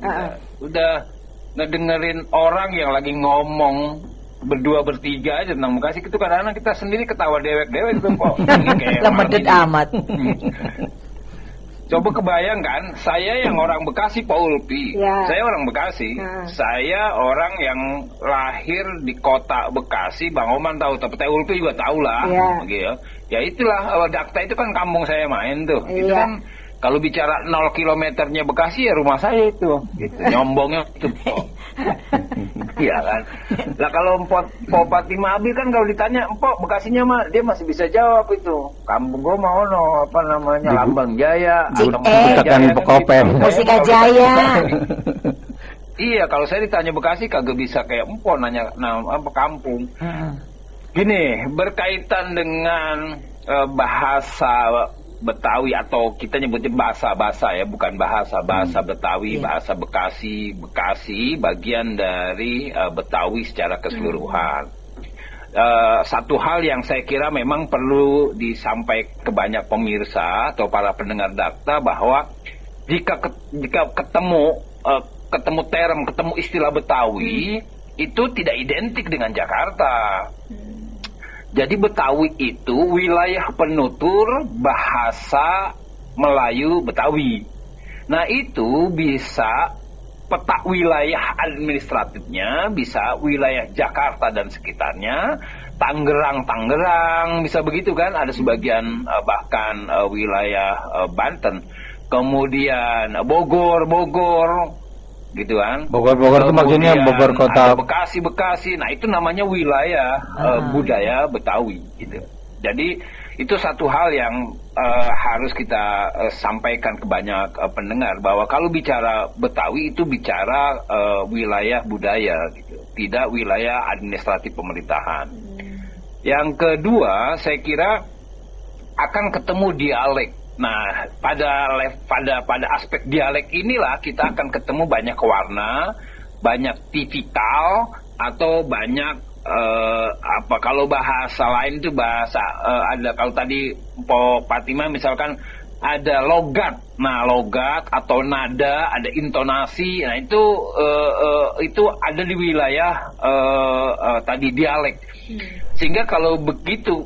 Udah ngedengerin orang yang lagi ngomong berdua bertiga aja tentang Bekasi, itu kadang-kadang kita sendiri ketawa dewek-dewek itu kok. Lemedet amat. Coba kebayang kan, saya yang orang Bekasi, Pak Ulfi. Ya. Saya orang Bekasi. Saya orang yang lahir di kota Bekasi. Bang Oman tahu, tapi Pak Ulfi juga tahu lah. Ya. Gitu. Ya itulah, Dakta itu kan kampung saya main tuh. Itu kan kalau bicara 0 kilometernya Bekasi ya rumah saya itu. Gitu. Nyombongnya itu. Iya kan. Lah kalau Mpok Fatimah Abi kan kalau ditanya Mpok Bekasinya mah dia masih bisa jawab itu. Kampung gua mau apa namanya Lambang Jaya, Musika Jaya. Iya, kalau saya ditanya Bekasi kagak bisa kayak Mpok nanya apa kampung. Gini, berkaitan dengan bahasa Betawi atau kita nyebutnya bahasa ya, bukan bahasa Betawi, bahasa Bekasi bagian dari Betawi secara keseluruhan. Satu hal yang saya kira memang perlu disampaikan ke banyak pemirsa atau para pendengar Dakta bahwa jika ketemu istilah Betawi itu tidak identik dengan Jakarta. Jadi Betawi itu wilayah penutur bahasa Melayu Betawi. Nah itu bisa peta wilayah administratifnya, bisa wilayah Jakarta dan sekitarnya, Tangerang, bisa begitu kan? Ada sebagian bahkan wilayah Banten. Kemudian Bogor, gitu kan. Bogor itu maksudnya Bogor kota. Bekasi. Nah, itu namanya wilayah budaya Betawi gitu. Jadi itu satu hal yang harus kita sampaikan ke banyak pendengar bahwa kalau bicara Betawi itu bicara wilayah budaya gitu, tidak wilayah administratif pemerintahan. Yang kedua, saya kira akan ketemu dialek. Nah, pada aspek dialek inilah kita akan ketemu banyak warna, banyak tipikal atau banyak kalau bahasa lain itu bahasa ada, kalau tadi Mpok Fatimah misalkan ada logat. Nah, logat atau nada, ada intonasi. Nah, itu ada di wilayah tadi dialek. Sehingga kalau begitu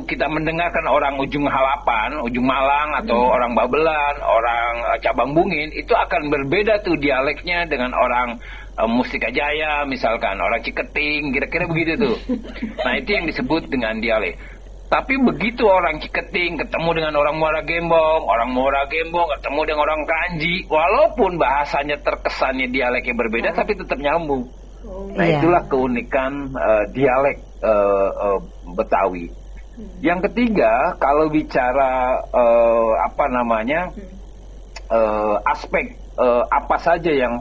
kita mendengarkan orang ujung halapan, ujung Malang atau orang Babelan, orang Cabang Bungin, itu akan berbeda tuh dialeknya dengan orang Mustika Jaya misalkan, orang Ciketing, kira-kira begitu tuh. Nah, itu yang disebut dengan dialek. Tapi begitu orang Ciketing ketemu dengan orang Muara Gembong ketemu dengan orang Kanji, walaupun bahasanya terkesannya dialeknya berbeda, tapi tetap nyambung. Nah, itulah keunikan dialek Betawi. Yang ketiga, kalau bicara aspek apa saja yang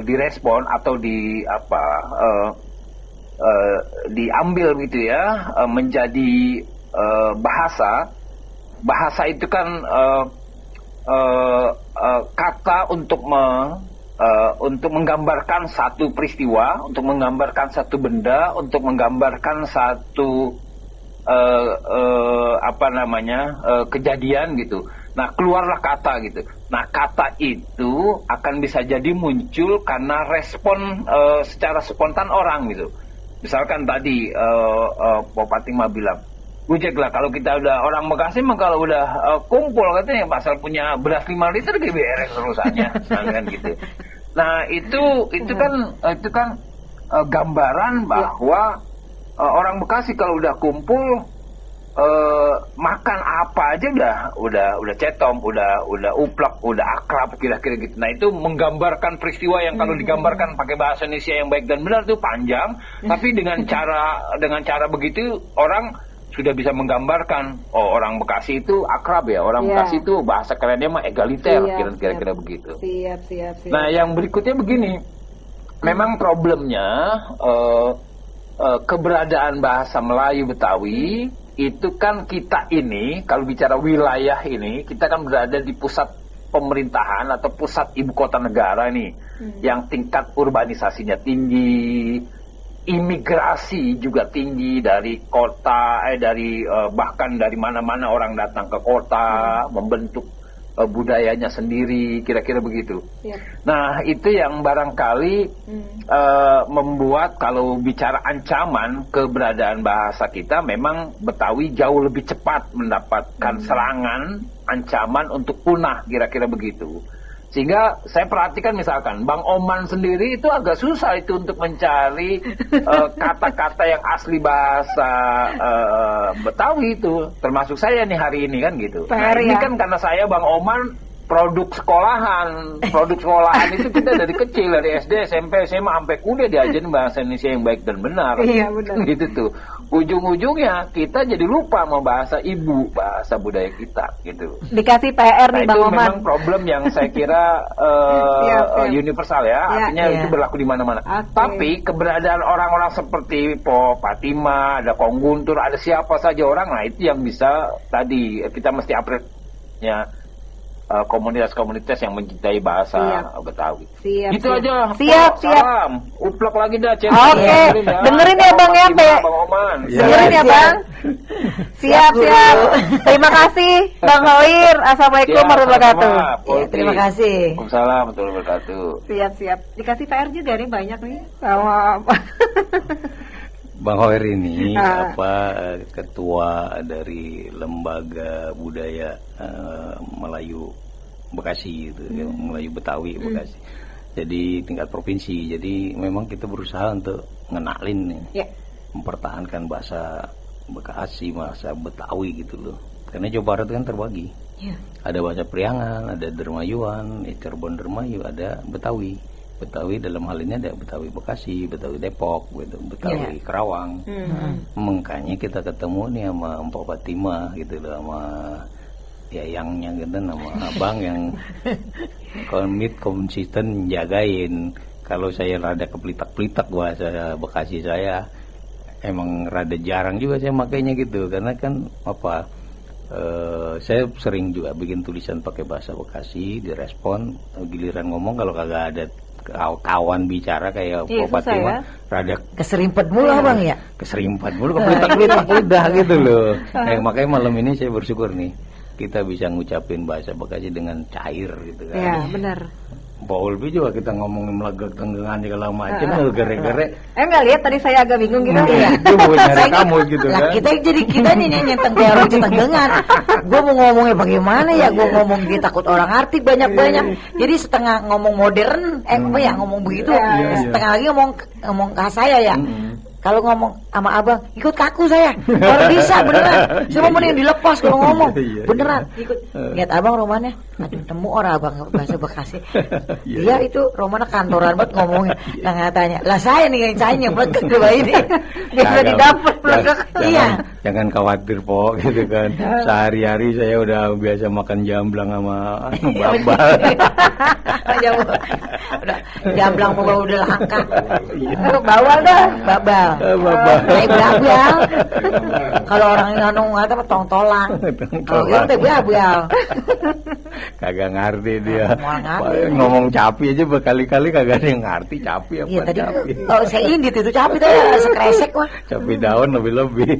direspon atau diambil gitu ya menjadi bahasa itu kan kata untuk menggambarkan satu peristiwa, untuk menggambarkan satu benda, untuk menggambarkan satu kejadian gitu. Nah, keluarlah kata gitu. Nah, kata itu akan bisa jadi muncul karena respon secara spontan orang gitu. Misalkan tadi Pak Fatimah bilang, Bujek lah, kalau kita udah orang Bekasi mah kalau udah kumpul katanya pasal punya beras 5 liter beres urusannya, kan gitu. Nah, itu kan gambaran bahwa orang Bekasi kalau udah kumpul makan apa aja udah cetom, udah uplak, udah akrab kira-kira gitu. Nah itu menggambarkan peristiwa yang kalau digambarkan pakai bahasa Indonesia yang baik dan benar itu panjang, tapi dengan cara begitu orang sudah bisa menggambarkan orang Bekasi itu akrab ya, orang Bekasi itu bahasa kerennya mah egaliter, kira-kira begitu. Siap. Nah yang berikutnya begini, memang problemnya keberadaan bahasa Melayu Betawi itu kan kita ini kalau bicara wilayah ini kita kan berada di pusat pemerintahan atau pusat ibu kota negara nih yang tingkat urbanisasinya tinggi, imigrasi juga tinggi dari kota bahkan dari mana-mana orang datang ke kota membentuk budayanya sendiri, kira-kira begitu. Nah itu yang barangkali membuat kalau bicara ancaman keberadaan bahasa kita, memang Betawi jauh lebih cepat mendapatkan serangan ancaman untuk punah, kira-kira begitu. Sehingga saya perhatikan misalkan Bang Oman sendiri itu agak susah itu untuk mencari kata-kata yang asli bahasa Betawi itu. Termasuk saya nih hari ini kan gitu. Nah, ini kan karena saya Bang Oman produk sekolahan itu kita dari kecil, dari SD, SMP, SMA sampai kuliah diajarin bahasa Indonesia yang baik dan benar. Iya benar. Gitu tuh. Ujung-ujungnya kita jadi lupa sama bahasa ibu, bahasa budaya kita gitu. Dikasih PR nih Bang Oman. Itu memang problem yang saya kira universal ya, artinya itu berlaku di mana-mana. Tapi keberadaan orang-orang seperti Po Fatima, ada Kong Guntur, ada siapa saja orang, nah itu yang bisa tadi kita mesti apresiasinya komunitas-komunitas yang mencintai bahasa Betawi. Itu aja. Siap. Uplak lagi dah. Oke. Dengerin ya Bang ya. Bang Oman. Dengerin ya Bang. Siap. Terima kasih Bang Hoir. Assalamualaikum warahmatullahi wabarakatuh. Terima kasih. Waalaikumsalam warahmatullahi wabarakatuh. Siap. Dikasih PR juga nih banyak nih. Sama Bang Hoir ini ketua dari Lembaga Budaya Melayu Bekasi itu, Melayu Betawi Bekasi. Jadi tingkat provinsi. Jadi memang kita berusaha untuk ngenalin nih, mempertahankan bahasa Bekasi, bahasa Betawi gitu loh. Karena Jawa Barat kan terbagi. Ada bahasa Priangan, ada Dermayuan, Cirebon Dermayu, ada Betawi dalam hal ini ada Betawi Bekasi, Betawi Depok, Betawi Kerawang. Makanya kita ketemu nih sama Mpok Fatima gitu loh, sama yayangnya gitu, sama abang yang konsisten jagain. Kalau saya rada kepelitak-pelitak bahasa Bekasi saya, emang rada jarang juga saya makainya gitu, karena kan saya sering juga bikin tulisan pakai bahasa Bekasi, direspon, giliran ngomong kalau kagak ada kawan bicara kayak Fatima rada keserimpet mulu Bang ya. Keserimpet mulu, kepelitak-pelitak udah gitu loh. Makanya malam ini saya bersyukur nih kita bisa ngucapin bahasa Bekasi dengan cair gitu kan. Iya, benar. Paul juga kita ngomongin melegak tenggengan segala macam, gere-gere. Enggak lihat tadi saya agak bingung gitu. Dia mau nyari kamu gitu kan. Kita nih nyenteng kayak orang tenggengan. Gue mau ngomongnya bagaimana ya? Gue ngomong dia takut orang arti banyak-banyak. Jadi setengah ngomong modern, ngomong begitu. Setengah lagi ngomong khas saya ya. Kalau ngomong sama abang, ikut kaku saya. Kalau bisa beneran. Saya mau mending dilepas kalau ngomong. Beneran ikut. Lihat abang romannya, aduh temu orang abang bahasa Bekasi. Dia itu romannya kantoran banget ngomongnya. Nah tanya, lah saya nih yang melekat ke bayi ini. Biasa didapat melekat. Iya. Jangan khawatir Po gitu kan. Sehari-hari saya udah biasa makan jamblang sama babal. Jamblang udah langka. Bawal dah, babal. Kayak babal. Kalau orang ngomong apa tong-tolang. Kalau gitu babal. Kagak ngerti dia. Ngomong capi aja berkali-kali kagak ada yang ngerti capi apa capi. Kalau saya indit itu capi tuh sekresek mah. Capi daun lebih-lebih.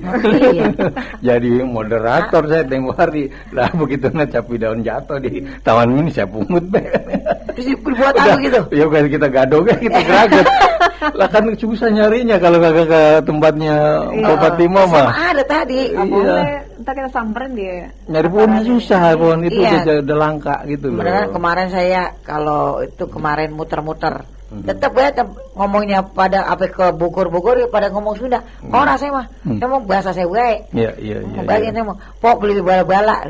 Jadi moderator saya tempoh hari. Lah begitu capi daun jatuh di taman mini saya pungut be. Terus dibuat apa gitu? Ya kan kita gadognya kita geraget. Lah kan susah nyarinya kalau kagak ke tempatnya Mbak Fatima mah. Ada tadi. Entar kita samperin dia. Nyari pohonnya susah, pohon itu udah langka gitu loh. Beneran kemarin saya kalau itu kemarin muter-muter Tetap ngomongnya pada apa ke Bogor pada ngomong Sunda. Orang saya mah, saya mau bahasa saya gue. Iya. Bagian saya mau, pok beli bala-bala.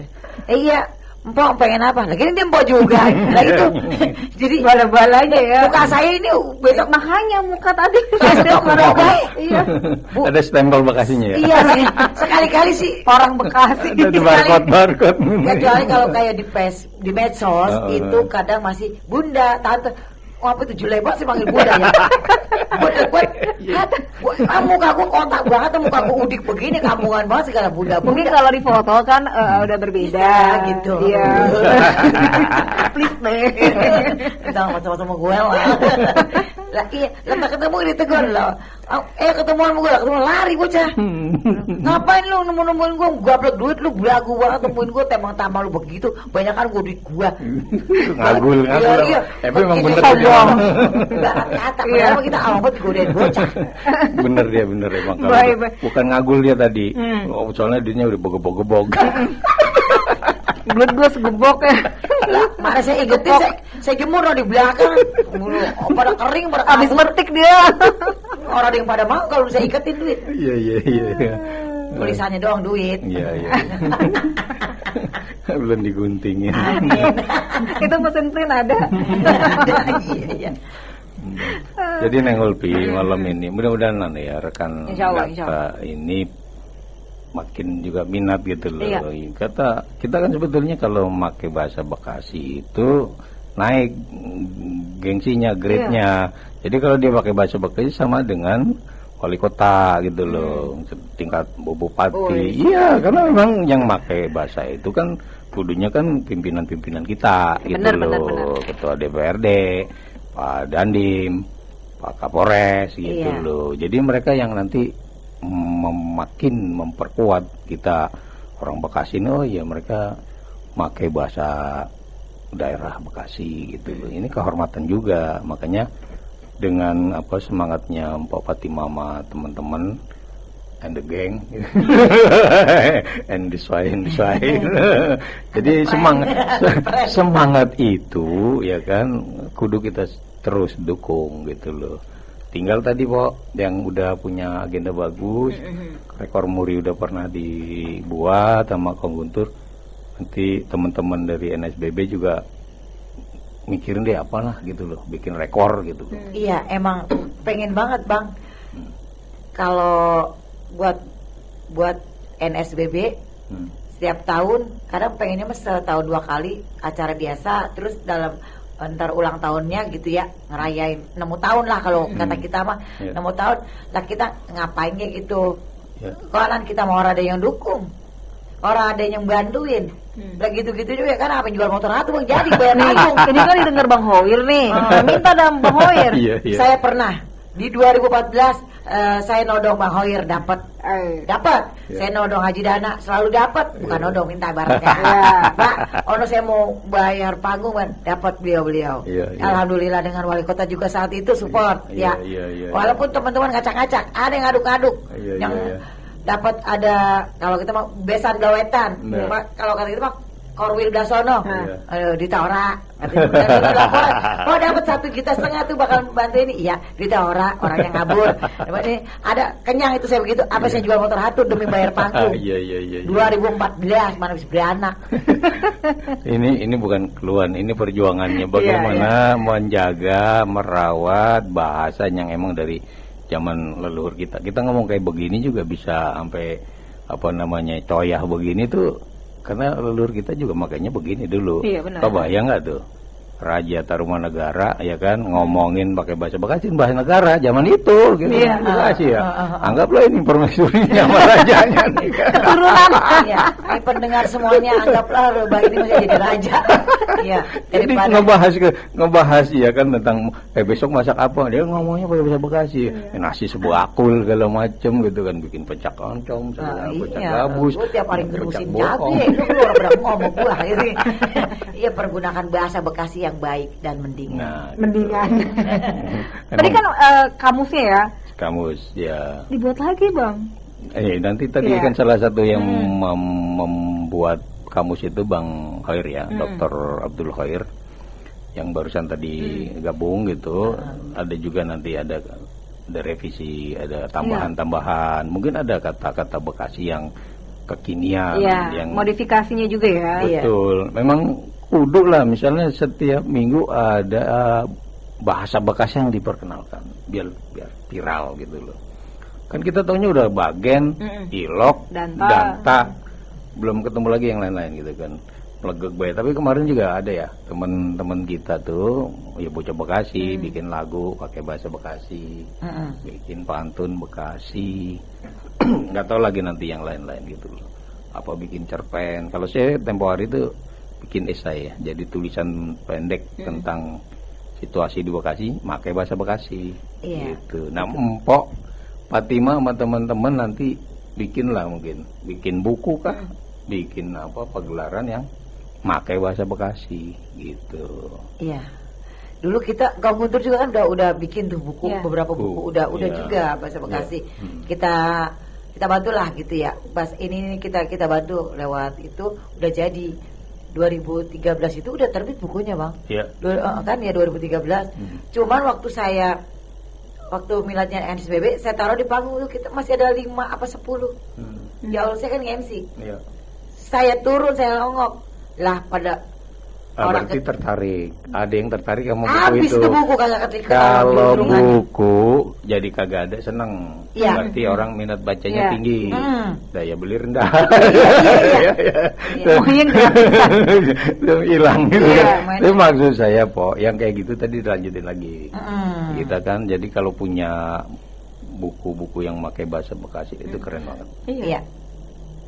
Iya, Mpok pengen apa? Lagi ini dia Mpok juga. Nah itu, jadi bala-balanya ya. Muka saya ini besok Makanya muka tadi. Iya. Ada stempel Bekasinya ya. Iya, sekali-kali sih Orang Bekasi. Ada barcode. Kecuali kalau kayak di medsos itu kadang masih bunda, tante. Apa itu Juleba sih panggil bunda ya? Mukaku kontak banget, mukaku udik begini, kampungan banget segala bunda. Mungkin kalau di foto kan udah berbeda gitu. Iya. Please deh. Jangan macam-macam gue lah. Lah iya, lepas ketemu ditegur lah. Ketemuan gue lah, ketemu lari bocah. Ngapain lu nemu-nemuin gue? Gablek duit lu, belagu banget nemuin gue, temang tama lu begitu. Banyak kan gue duit gue. Ngagul. Iya. Tapi emang bener sombong. Kata padahal kita awal godain bocah. Bener emang kalau bukan ngagul dia tadi. Soalnya dia udah bogok-bogok. Belut gue segebok ya. Mana saya ingetin, saya jemur di belakang. Pada kering, pada habis metik dia. Orang ada yang pada mau kalau saya iketin duit. Iya. Tulisannya doang duit. Iya. Belum diguntingin. Itu mesin print ada. Iya. Jadi Neng Hulpi malam ini mudah-mudahan ya rekan Insya ini makin juga minat gitu loh. Iya. Kita kan sebetulnya kalau pakai bahasa Bekasi itu naik gengsinya, grade-nya. Jadi kalau dia pakai bahasa Bekasi sama dengan wali kota gitu loh, tingkat bupati. Iya, karena memang yang pakai bahasa itu kan kudunya kan pimpinan-pimpinan kita gitu loh. Ketua DPRD, Pak Dandim, Pak Kapolres gitu loh. Jadi mereka yang nanti makin memperkuat kita orang Bekasi ini, mereka pakai bahasa daerah Bekasi gitu loh. Ini kehormatan juga, makanya dengan semangatnya Mbak Fatimah sama teman-teman and the gang and this way. Jadi semangat itu ya kan kudu kita terus dukung gitu loh. Tinggal tadi yang udah punya agenda bagus, rekor muri udah pernah dibuat sama Kong Guntur. Nanti teman-teman dari NSBB juga mikirin deh apalah gitu loh, bikin rekor gitu. Iya, emang pengen banget Bang. Kalau buat NSBB setiap tahun, kadang pengennya setahun 2 kali acara biasa, terus dalam ntar ulang tahunnya gitu ya, ngerayain 6 tahun lah kalau kata kita mah 6 tahun lah, kita ngapain gitu. Kalau kita mau orang ada yang dukung, orang ada yang bantuin, lah gitu-gitu juga kan, apa yang jual motor satu Bang jadi bayar nanggung. Ini kan didengar Bang Hoir nih, minta dalam Bang Hoir. Saya pernah di 2014 saya nodong Bang Hoir dapat. Saya nodong Haji Dana selalu dapat, bukan nodong minta ibaratnya. Pak, saya mau bayar panggung kan, dapat beliau. Alhamdulillah dengan wali kota juga saat itu support ya. Walaupun teman-teman ngacak-ngacak, ada yang aduk-aduk, yang dapat ada kalau kita mah besan gawetan. Kalau kata kita mah Korwil Dasono, Dita dapat 1,5 juta tuh bakal bantu ini. Iya, Dita orang yang ngabur. Ada kenyang itu saya begitu. Apa saya jual motor satu demi bayar panggung. 2014 mana bisa beli anak. Ini bukan keluhan, ini perjuangannya bagaimana menjaga, merawat bahasa yang emang dari zaman leluhur kita. Kita ngomong kayak begini juga bisa sampai coyah begini tuh. Karena leluhur kita juga makanya begini dulu. Iya, benar. Kebayang nggak tuh Raja Tarumanegara ya kan ngomongin pakai bahasa Bekasi, bahasa negara zaman itu gitu. Bekasi ya. Anggaplah ini permaisurinya sama rajanya nih kan. Keturunan. Ya, pendengar semuanya anggaplah Rubah ini menjadi jadi raja. Ya, daripada ngebahas ya kan tentang besok masak apa, dia ngomongnya pakai bahasa Bekasi. Nasi sebakul segala macem gitu kan, bikin pecak oncom, pecak gabus. Gue tiap hari ngerusin cabe, lu orang berapa ngomong gua ini. Iya, pergunakan bahasa Bekasi yang baik dan mendingan. Tadi kan kamusnya ya. Kamus ya. Dibuat lagi Bang. Nanti tadi kan salah satu yang membuat kamus itu Bang Khair ya, Dr. Abdul Khair. yang barusan tadi gabung gitu. Ada juga nanti ada revisi, ada tambahan-tambahan. Mungkin ada kata-kata Bekasi yang kekinian, yang modifikasinya juga ya. Betul. Memang kudu lah, misalnya setiap minggu ada bahasa Bekasi yang diperkenalkan, biar viral gitu loh. Kan kita taunya udah Bagen, Ilok, Danta, belum ketemu lagi yang lain-lain gitu kan. Legeg baik. Tapi kemarin juga ada ya teman-teman kita tuh, ya bocah Bekasi, bikin lagu pakai bahasa Bekasi, bikin pantun Bekasi. Nggak tahu lagi nanti yang lain-lain gitu loh. Apa bikin cerpen. Kalau saya tempo hari itu bikin esai ya, jadi tulisan pendek tentang situasi di Bekasi, pakai bahasa Bekasi. Gitu. Nah, Mpok Fatima sama teman-teman nanti bikin lah, mungkin bikin buku kah, bikin apa pagelaran yang pakai bahasa Bekasi gitu. Iya. Dulu kita Kang Guntur juga kan udah bikin tuh buku, beberapa buku udah juga bahasa Bekasi. Kita bantulah gitu ya. Pas ini kita bantu lewat itu udah jadi. 2013 itu udah terbit bukunya, Bang. Iya. Kan ya 2013. Cuman waktu miladnya NSBB saya taruh di panggung itu kita masih ada 5 apa 10. Ya Allah, saya kan MC. Iya. Saya turun, saya longok. Lah pada orang berarti tertarik. Ada yang tertarik sama buku habis itu. Buku kagak ketika. Kalau buku jadi kagak ada, seneng. Ya. Berarti orang minat bacanya tinggi. Daya beli rendah. Iya. Hilang gitu. Itu maksud saya, Po, yang kayak gitu tadi dilanjutin lagi. Kita kan jadi kalau punya buku-buku yang pakai bahasa Bekasi itu keren banget. Iya.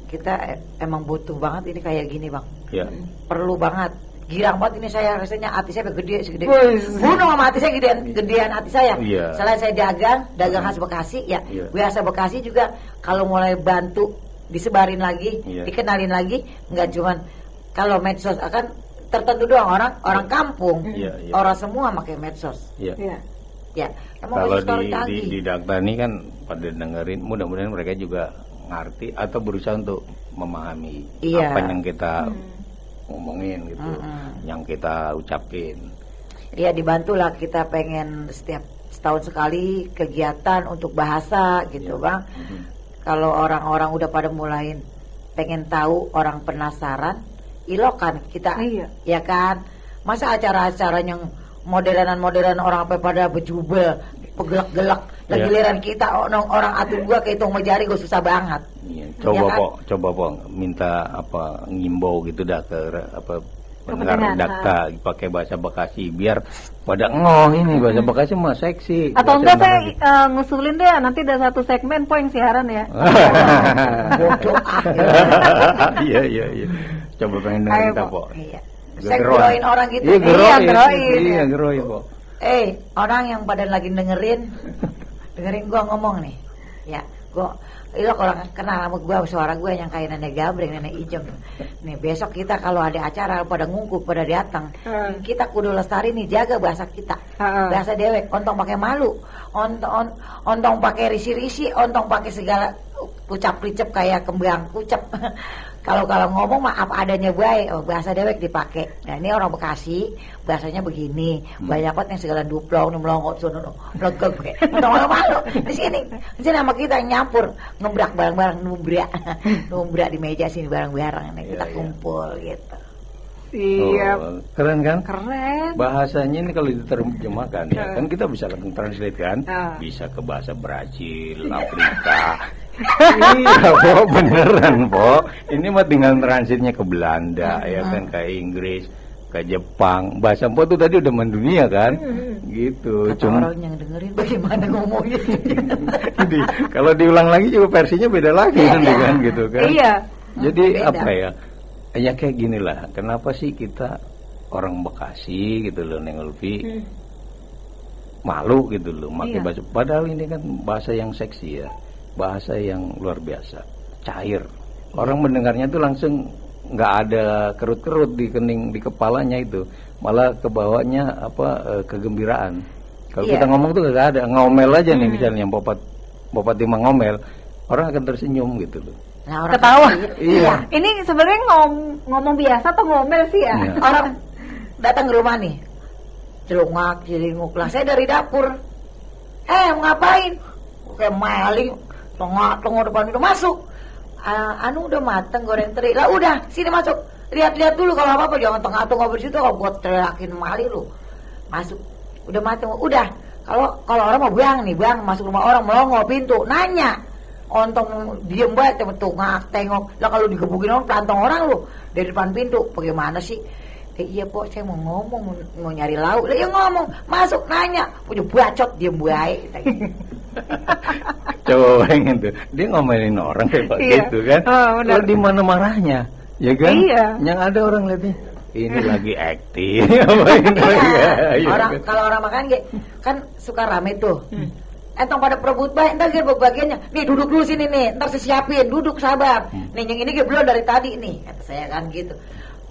Kita emang butuh banget ini kayak gini, Bang. Iya. Perlu banget. Girang banget ini saya, rasanya hati saya gede segede gunung sama hati saya, gedean hati saya. Selain saya dagang khas Bekasi ya, biasa Bekasi juga kalau mulai bantu disebarin lagi, dikenalin lagi, nggak cuman kalau medsos akan tertentu doang, orang kampung, orang semua pakai medsos. Ya, kalau di Dakta ini kan pada dengerin, mudah-mudahan mereka juga ngerti atau berusaha untuk memahami apa yang kita ngomongin gitu, yang kita ucapin. Iya, dibantulah, kita pengen setiap setahun sekali kegiatan untuk bahasa gitu, Bang. Kalau orang-orang udah pada mulai pengen tahu, orang penasaran, ilokan kita, ya kan. Masa acara-acara yang moderanan orang apa pada bejubel, pegelak-gelak, dan giliran kita orang atur gua kehitung jari gua susah banget. Coba Po, minta apa ngimbau gitu dah ke apa pendengar Dakta pakai bahasa Bekasi biar pada ini bahasa Bekasi mah seksi. Atau enggak saya ngusulin deh nanti ada satu segmen Po yang siaran ya. Iya. Coba pengen dengar kita, Po. Saya geroin orang gitu. Iya, geroin, Po. Orang yang pada lagi dengerin gua ngomong nih. Ya, lo kalau kenal sama gua, suara gua yang kayak nenek gabreng, nenek ijem. Nih besok kita kalau ada acara pada ngungkuk, pada datang, kita kudu lestari nih, jaga bahasa kita. Bahasa dewek, ontong pakai malu, ontong pakai risi-risi, ontong pakai segala ucap-licep kayak kembang kucep. Kalau ngomong mah apa adanya baik, bahasa dewek dipakai. Nah ini orang Bekasi, bahasanya begini, banyak banget yang segala duplong, melongot, sono, legeg, orang malu. Di sini sama kita nyampur, ngebrak barang-barang, numbrak di meja sini barang-barang, kita kumpul gitu. Siap. Keren kan? Keren. Bahasanya ini kalau diterjemahkan ya, kan kita bisa langsung translate kan? Bisa ke bahasa Brazil, Afrika. Iya, Po, beneran, Po. Ini mah tinggal transitnya ke Belanda, ya kan, ke Inggris, ke Jepang. Bahasa Po tuh tadi udah mendunia kan? Gitu. Kata orang yang dengerin bagaimana ngomongnya. Jadi, kalau diulang lagi juga versinya beda lagi kan gitu kan? Iya. Jadi apa ya? Ya kayak gini lah. Kenapa sih kita orang Bekasi gitu loh, Neng Ulfi, malu gitu loh pakai bahasa, padahal ini kan bahasa yang seksi ya, bahasa yang luar biasa, cair. Orang mendengarnya tuh langsung nggak ada kerut-kerut di kening, di kepalanya itu, malah kebawanya apa kegembiraan. Kalau kita ngomong tuh nggak ada, ngomel aja nih misalnya Bapak Timang ngomel, orang akan tersenyum gitu loh. Nah, orang ketawa. Iya. Ini sebenarnya ngomong biasa atau ngomel sih ya? Orang datang ke rumah nih, celungak, cilinguk lah. Saya dari dapur. Mau ngapain? Kayak maling, tengok depan pintu masuk. Anu udah mateng goreng teri. Lah udah, sini masuk. Lihat-lihat dulu kalau apa-apa, jangan tengah-tengah di situ kalau buat teriakin maling lu. Masuk. Udah mateng, udah. Kalau orang mau bang masuk rumah orang melongo pintu, nanya. Ontong diem banget, tengok. Lah kalau digebukin orang, pelantong orang lu dari depan pintu. Bagaimana sih? Iya po, saya mau ngomong, mau nyari lauk. Lah ya ngomong, masuk nanya, punya bacot diem baik. Coba bayangin tuh, dia ngomelin orang kayak begitu kan. Lalu di mana marahnya, ya kan? Iya. Yang ada orang lihatnya, ini lagi acting. Orang kalau orang makan kan suka rame tuh. Entong pada perebut baik, ntar bagiannya. Nih duduk dulu sini nih, ntar saya siapin, duduk sabar. Nih yang ini belum dari tadi nih, kata saya kan gitu.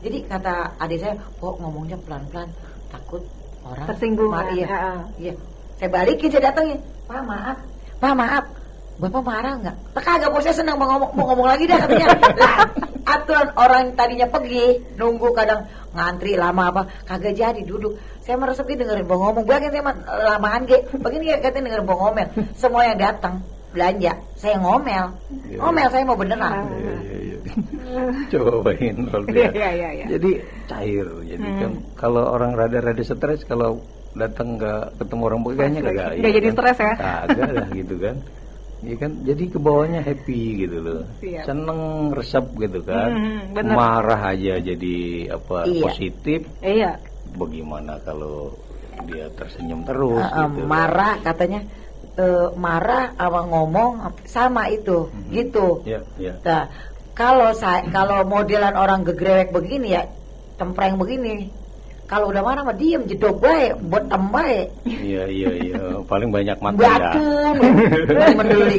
Jadi kata adik saya, kok ngomongnya pelan-pelan, takut orang tersinggung. Iya. Saya balikin, saya datengin. Pak maaf, Bapak marah nggak? Kagak, bos saya senang mau ngomong lagi dah katanya. Lah, aturan orang tadinya pergi, nunggu kadang ngantri lama apa, kagak jadi duduk. Saya merasa dengerin bang ngomong, bagian saya lamaan begini katanya dengerin bang ngomel. Semua yang datang belanja, saya ngomel saya mau beneran. Coba bayangin jadi cair, jadi kan kalau orang rada-rada stres kalau datang nggak ketemu orang kayaknya nggak jadi stres ya, kagak lah gitu kan. Ya kan, jadi kebawahnya happy gitu loh. Siap. Seneng resep gitu kan. Marah aja jadi positif. Iya. Bagaimana kalau dia tersenyum terus gitu. Marah katanya marah sama ngomong sama itu gitu. Yeah. Nah, kalau modelan orang gegrewek begini ya, tempreng begini. Kalau udah marah mah diem, jedok baik, buat baik. Iya. Paling banyak makan batu, mendelik.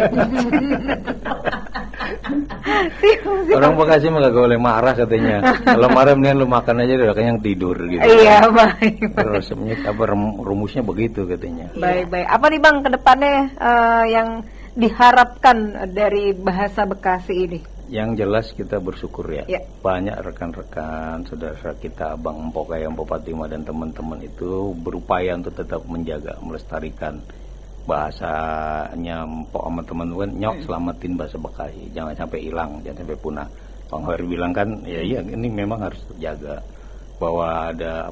Orang Bekasi mah gak boleh marah katanya. Kalau marah mendingan lu makan aja udah kenyang tidur gitu. Iya, baik. Resepnya rumusnya begitu katanya. Baik. Apa nih Bang kedepannya yang diharapkan dari bahasa Bekasi ini? Yang jelas kita bersyukur ya. Banyak rekan-rekan, saudara kita, Abang Empok, Ayam Fatimah dan teman-teman itu berupaya untuk tetap menjaga, melestarikan bahasanya Empok sama teman-teman. Nyok selamatin bahasa Bekasi, jangan sampai hilang, jangan sampai punah. Bang Heri bilang kan, ya ini memang harus terjaga bahwa ada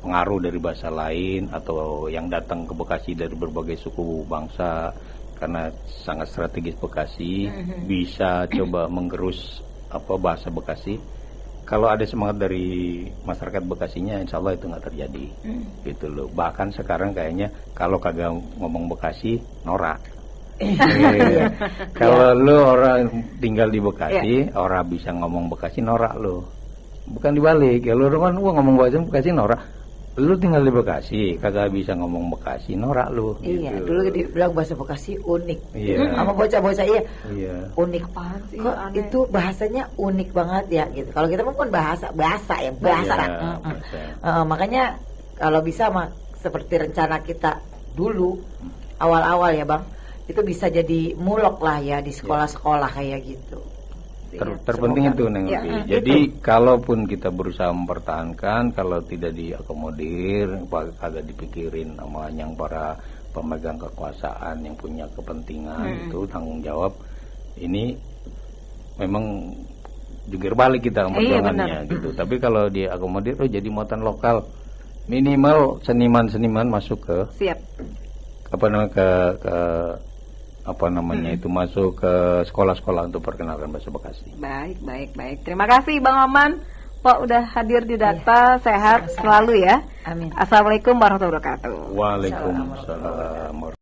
pengaruh dari bahasa lain atau yang datang ke Bekasi dari berbagai suku bangsa. Karena sangat strategis Bekasi, bisa coba menggerus bahasa Bekasi. Kalau ada semangat dari masyarakat Bekasinya, insya Allah itu nggak terjadi, gitu loh. Bahkan sekarang kayaknya kalau kagak ngomong Bekasi, norak. Kalau lo orang tinggal di Bekasi, orang bisa ngomong Bekasi, norak lo. Bukan dibalik, ya lo kan ngomong bahasa Bekasi norak. Lu tinggal di Bekasi, kagak bisa ngomong Bekasi, norak lu. Iya, gitu. dulu dibilang bahasa Bekasi unik. Iya. Sama bocah-bocah iya. Unik. Apaan sih? Kok Aneh. itu bahasanya unik banget ya gitu. Kalau kita kan bahasa. Makanya kalau bisa seperti rencana kita dulu awal-awal ya Bang, itu bisa jadi mulok lah ya di sekolah-sekolah kayak gitu. Terpenting itu Neng Luti. Jadi kalaupun kita berusaha mempertahankan, kalau tidak diakomodir, agak dipikirin sama yang para pemegang kekuasaan yang punya kepentingan itu tanggung jawab. Ini memang jungkir balik kita perjuangannya gitu. Tapi kalau diakomodir, jadi muatan lokal, minimal seniman-seniman masuk ke itu masuk ke sekolah-sekolah untuk perkenalkan bahasa Bekasi. Baik. Terima kasih Bang Oman, Pak udah hadir di Data. Sehat selalu ya. Amin. Assalamualaikum warahmatullahi wabarakatuh. Waalaikumsalam.